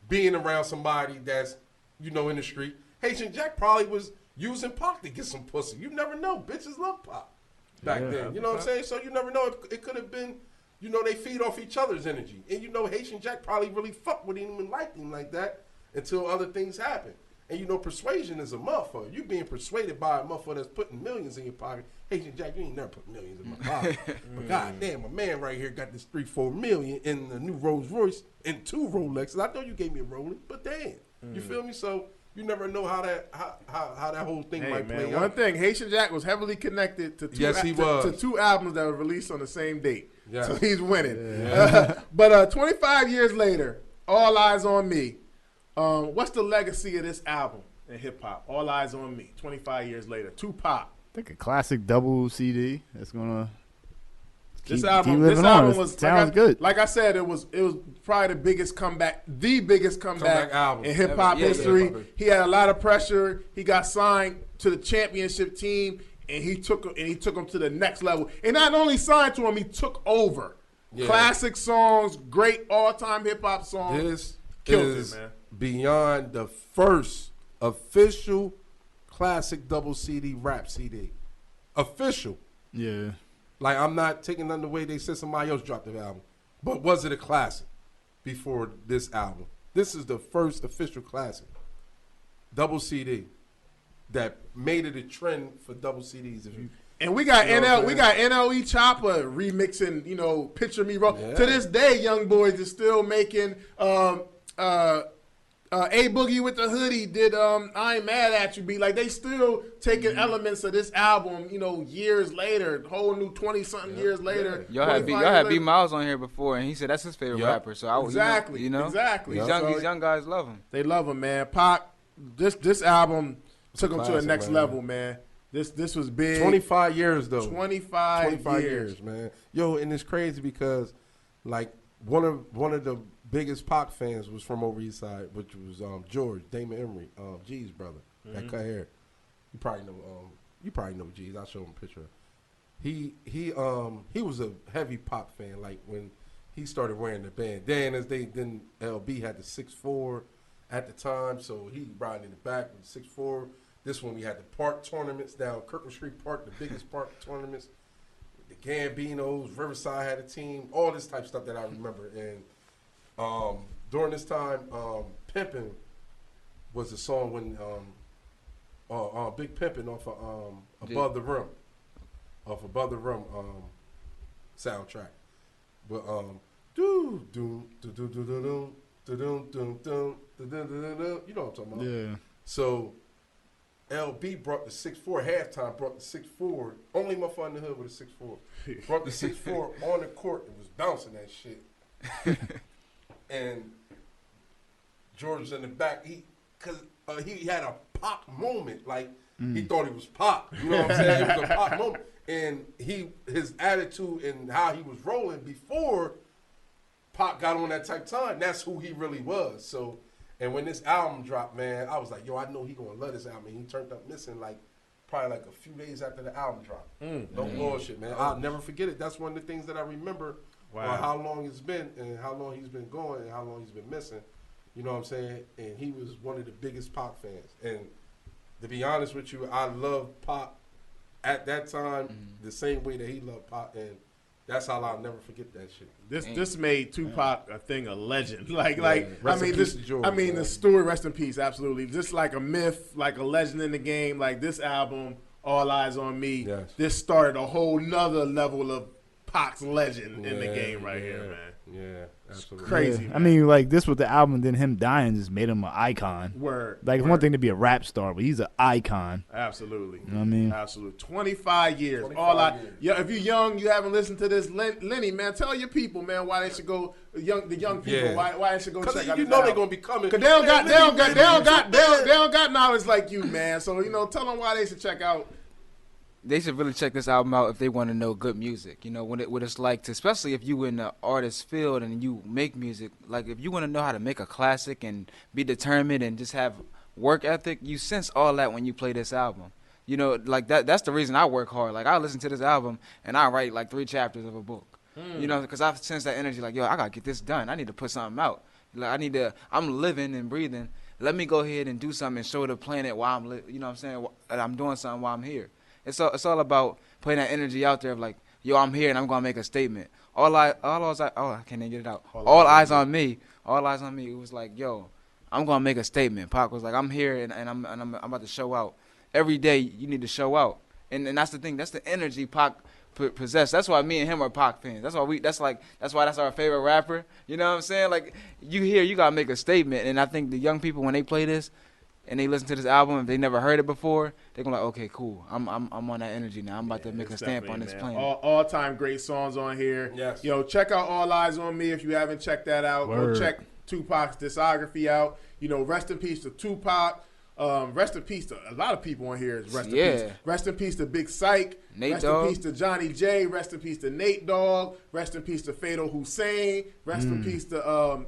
being around somebody that's, in the street. Haitian Jack probably was using Pac to get some pussy. You never know. Bitches love Pac back then. You know what I'm saying? So you never know. It could have been, they feed off each other's energy. And Haitian Jack probably really fucked with him and liked him like that until other things happen. And persuasion is a motherfucker. You being persuaded by a motherfucker that's putting millions in your pocket. Haitian Jack, you ain't never put millions in my pocket. But goddamn, my man right here got this 3-4 million in the new Rolls Royce and 2 Rolexes. I know you gave me a Rolex, but damn. You feel me? So you never know how that whole thing might play out. One thing, Haitian Jack was heavily connected to two albums that were released on the same date. Yeah. So he's winning. Yeah. But 25 years later, All Eyez On Me. What's the legacy of this album in hip hop? All Eyez On Me. 25 years later, Tupac. I think a classic double CD that's gonna This keep album living on. was Sounds good. Like I said, it was probably the biggest comeback album in hip hop history. Yeah. He had a lot of pressure. He got signed to the championship team, and he took him to the next level. And not only signed to him, he took over. Yeah. Classic songs, great all-time hip hop songs. This Killed is it, man. beyond the first official classic double CD rap CD. Official. Yeah. Like, I'm not taking nothing away. They said somebody else dropped the album. But was it a classic before this album? This is the first official classic. Double CD that made it a trend for double CDs. And we got You know what I'm we got NLE Chopper remixing, Picture Me Roll. Yeah. To this day, Young Boys is still making A Boogie with the Hoodie did I Ain't Mad At You beat. Like, they still taking elements of this album, years later, whole new 20-something years later. Y'all had 25 B years later. Miles on here before, and he said that's his favorite Yep. rapper. So I was Exactly. These young guys love him. They love him, man. Pac, this album took him to the classic, next man. level, man. This was big. 25 years, though. 25 years, man. Yo, and it's crazy because, like, one of the biggest Pac fans was from over East Side, which was George Damon Emery, G's brother, that cut hair. You probably know G's. I'll show him a picture. He was a heavy Pac fan. Like, when he started wearing the band, then LB had the 6'4" at the time, so he riding in the back with the 6'4". This one we had the park tournaments down Kirkland Street Park, the biggest park tournaments. The Gambinos, Riverside had a team, all this type of stuff that I remember. And during this time, Pimpin' was the song when Big Pimpin' off of Above the Rim. Off Above the Rim soundtrack. But you know what I'm talking about? Yeah. So LB brought the 6'4" halftime, brought the 6'4", only motherfucker in the hood with a 6'4". Brought the 6'4" on the court and was bouncing that shit. And George was in the back. He had a Pac moment. Like, he thought he was Pac. You know what I'm saying? It was a Pac moment. And his attitude and how he was rolling before Pac got on that type of time, that's who he really was. So, and when this album dropped, man, I was like, yo, I know he gonna love this album. And he turned up missing probably a few days after the album dropped. No bullshit, man. I'll never forget it. That's one of the things that I remember. Wow. On how long it's been and how long he's been going and how long he's been missing. You know what I'm saying? And he was one of the biggest Pac fans. And to be honest with you, I loved Pac at that time the same way that he loved Pac. And that's how I'll never forget that shit. This made Tupac a legend. Rest in peace to George, man. the story, rest in peace, absolutely. Just like a myth, like a legend in the game. Like, this album, All Eyez On Me, Yes. this started a whole nother level of Pac's legend in the game here, man. Yeah, absolutely. Crazy. Yeah. Man. I mean, like, this with the album, then him dying just made him an icon. Word. Like, it's word. one thing to be a rap star, but he's an icon. Absolutely. You know what I mean? Absolutely. 25 years. 25 years. Yeah, if you're young, you haven't listened to this, Lenny, man, tell your people, man, why they should go, the young people, Yeah. why they should go check out Because you this know they're album. going to be coming. Cause they don't got knowledge like you, man. So, tell them why they should check out. They should really check this album out if they want to know good music. What it's like to, especially if you in the artist field and you make music. Like, if you want to know how to make a classic and be determined and just have work ethic, you sense all that when you play this album. Like that's the reason I work hard. Like, I listen to this album and I write like 3 chapters of a book. Because I sense that energy. Like, yo, I gotta get this done. I need to put something out. Like, I'm living and breathing. Let me go ahead and do something and show the planet why I'm you know what I'm saying? That I'm doing something while I'm here. It's all about putting that energy out there of like, yo, I'm here and I'm gonna make a statement. I can't even get it out. All eyes on me. All eyes on me. It was like, yo, I'm gonna make a statement. Pac was like, I'm here and I'm about to show out. Every day you need to show out, and that's the thing. That's the energy Pac possess. That's why me and him are Pac fans. That's why that's our favorite rapper. You know what I'm saying? Like, you gotta make a statement, and I think the young people, when they play this and they listen to this album, if they never heard it before, they're gonna be like, okay, cool. I'm on that energy now. I'm about to make a stamp on this planet. All time great songs on here. Yes. Yo, check out All Eyez On Me if you haven't checked that out. Word. Go check Tupac's discography out. Rest in peace to Tupac. Rest in peace to a lot of people on here. Rest in Yeah. peace. Rest in peace to Big Syke. Nate Rest Dogg. in peace to Johnny J. Rest in peace to Nate Dogg. Rest in peace to Fatal Hussein. Rest in peace to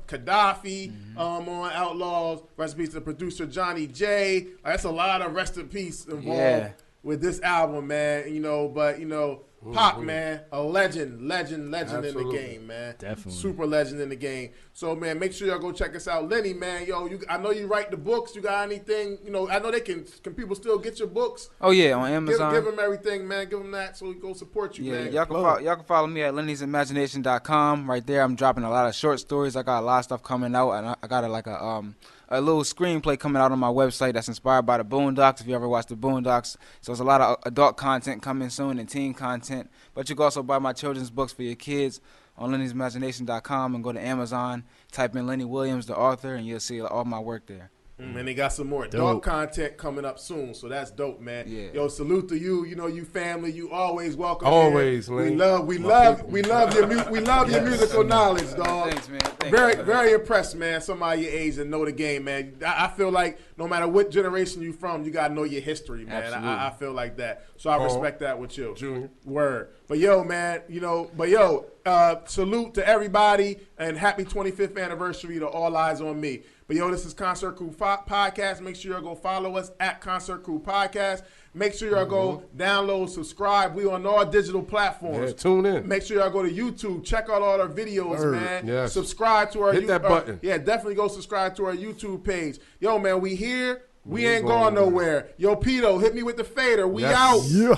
Gaddafi on Outlaws. Rest in peace to producer Johnny J. That's a lot of rest in peace involved with this album, man. You know, but you know, Pac, man, a legend in the game, man. Definitely. Super legend in the game. So, man, make sure y'all go check us out. Lenny, man, yo, I know you write the books. You got anything, you know, I know they can people still get your books? Oh, yeah, on Amazon. Give them everything, man. Give them that so we go support you, Yeah, man. y'all can follow me at Lenny'sImagination.com. Right there, I'm dropping a lot of short stories. I got a lot of stuff coming out, and I got a little screenplay coming out on my website that's inspired by the Boondocks, if you ever watched the Boondocks. So there's a lot of adult content coming soon and teen content. But you can also buy my children's books for your kids on Lenny'sImagination.com and go to Amazon, type in Lenny Williams, the author, and you'll see all my work there. And they got some more adult content coming up soon, so that's dope, man. Yeah. Yo, salute to you. You know, you family. You always welcome. Always, here. man. We love your musical knowledge, dog. Thanks, man. Thanks, Very impressed, man. Somebody your age and know the game, man. I feel like no matter what generation you from, you gotta know your history, man. Absolutely. I feel like that, so I respect that with you, Junior. Word. But yo, man, you know, salute to everybody and happy 25th anniversary to All Eyez on Me. But yo, this is Concert Crew Podcast. Make sure y'all go follow us at Concert Crew Podcast. Make sure y'all go download, subscribe. We on all digital platforms. Yeah, tune in. Make sure y'all go to YouTube. Check out all our videos, man. Yes. Subscribe to our Hit that button. yeah, definitely go subscribe to our YouTube page. Yo, man, we here. We ain't going nowhere. Yo, Pito, hit me with the fader. We out. Yeah.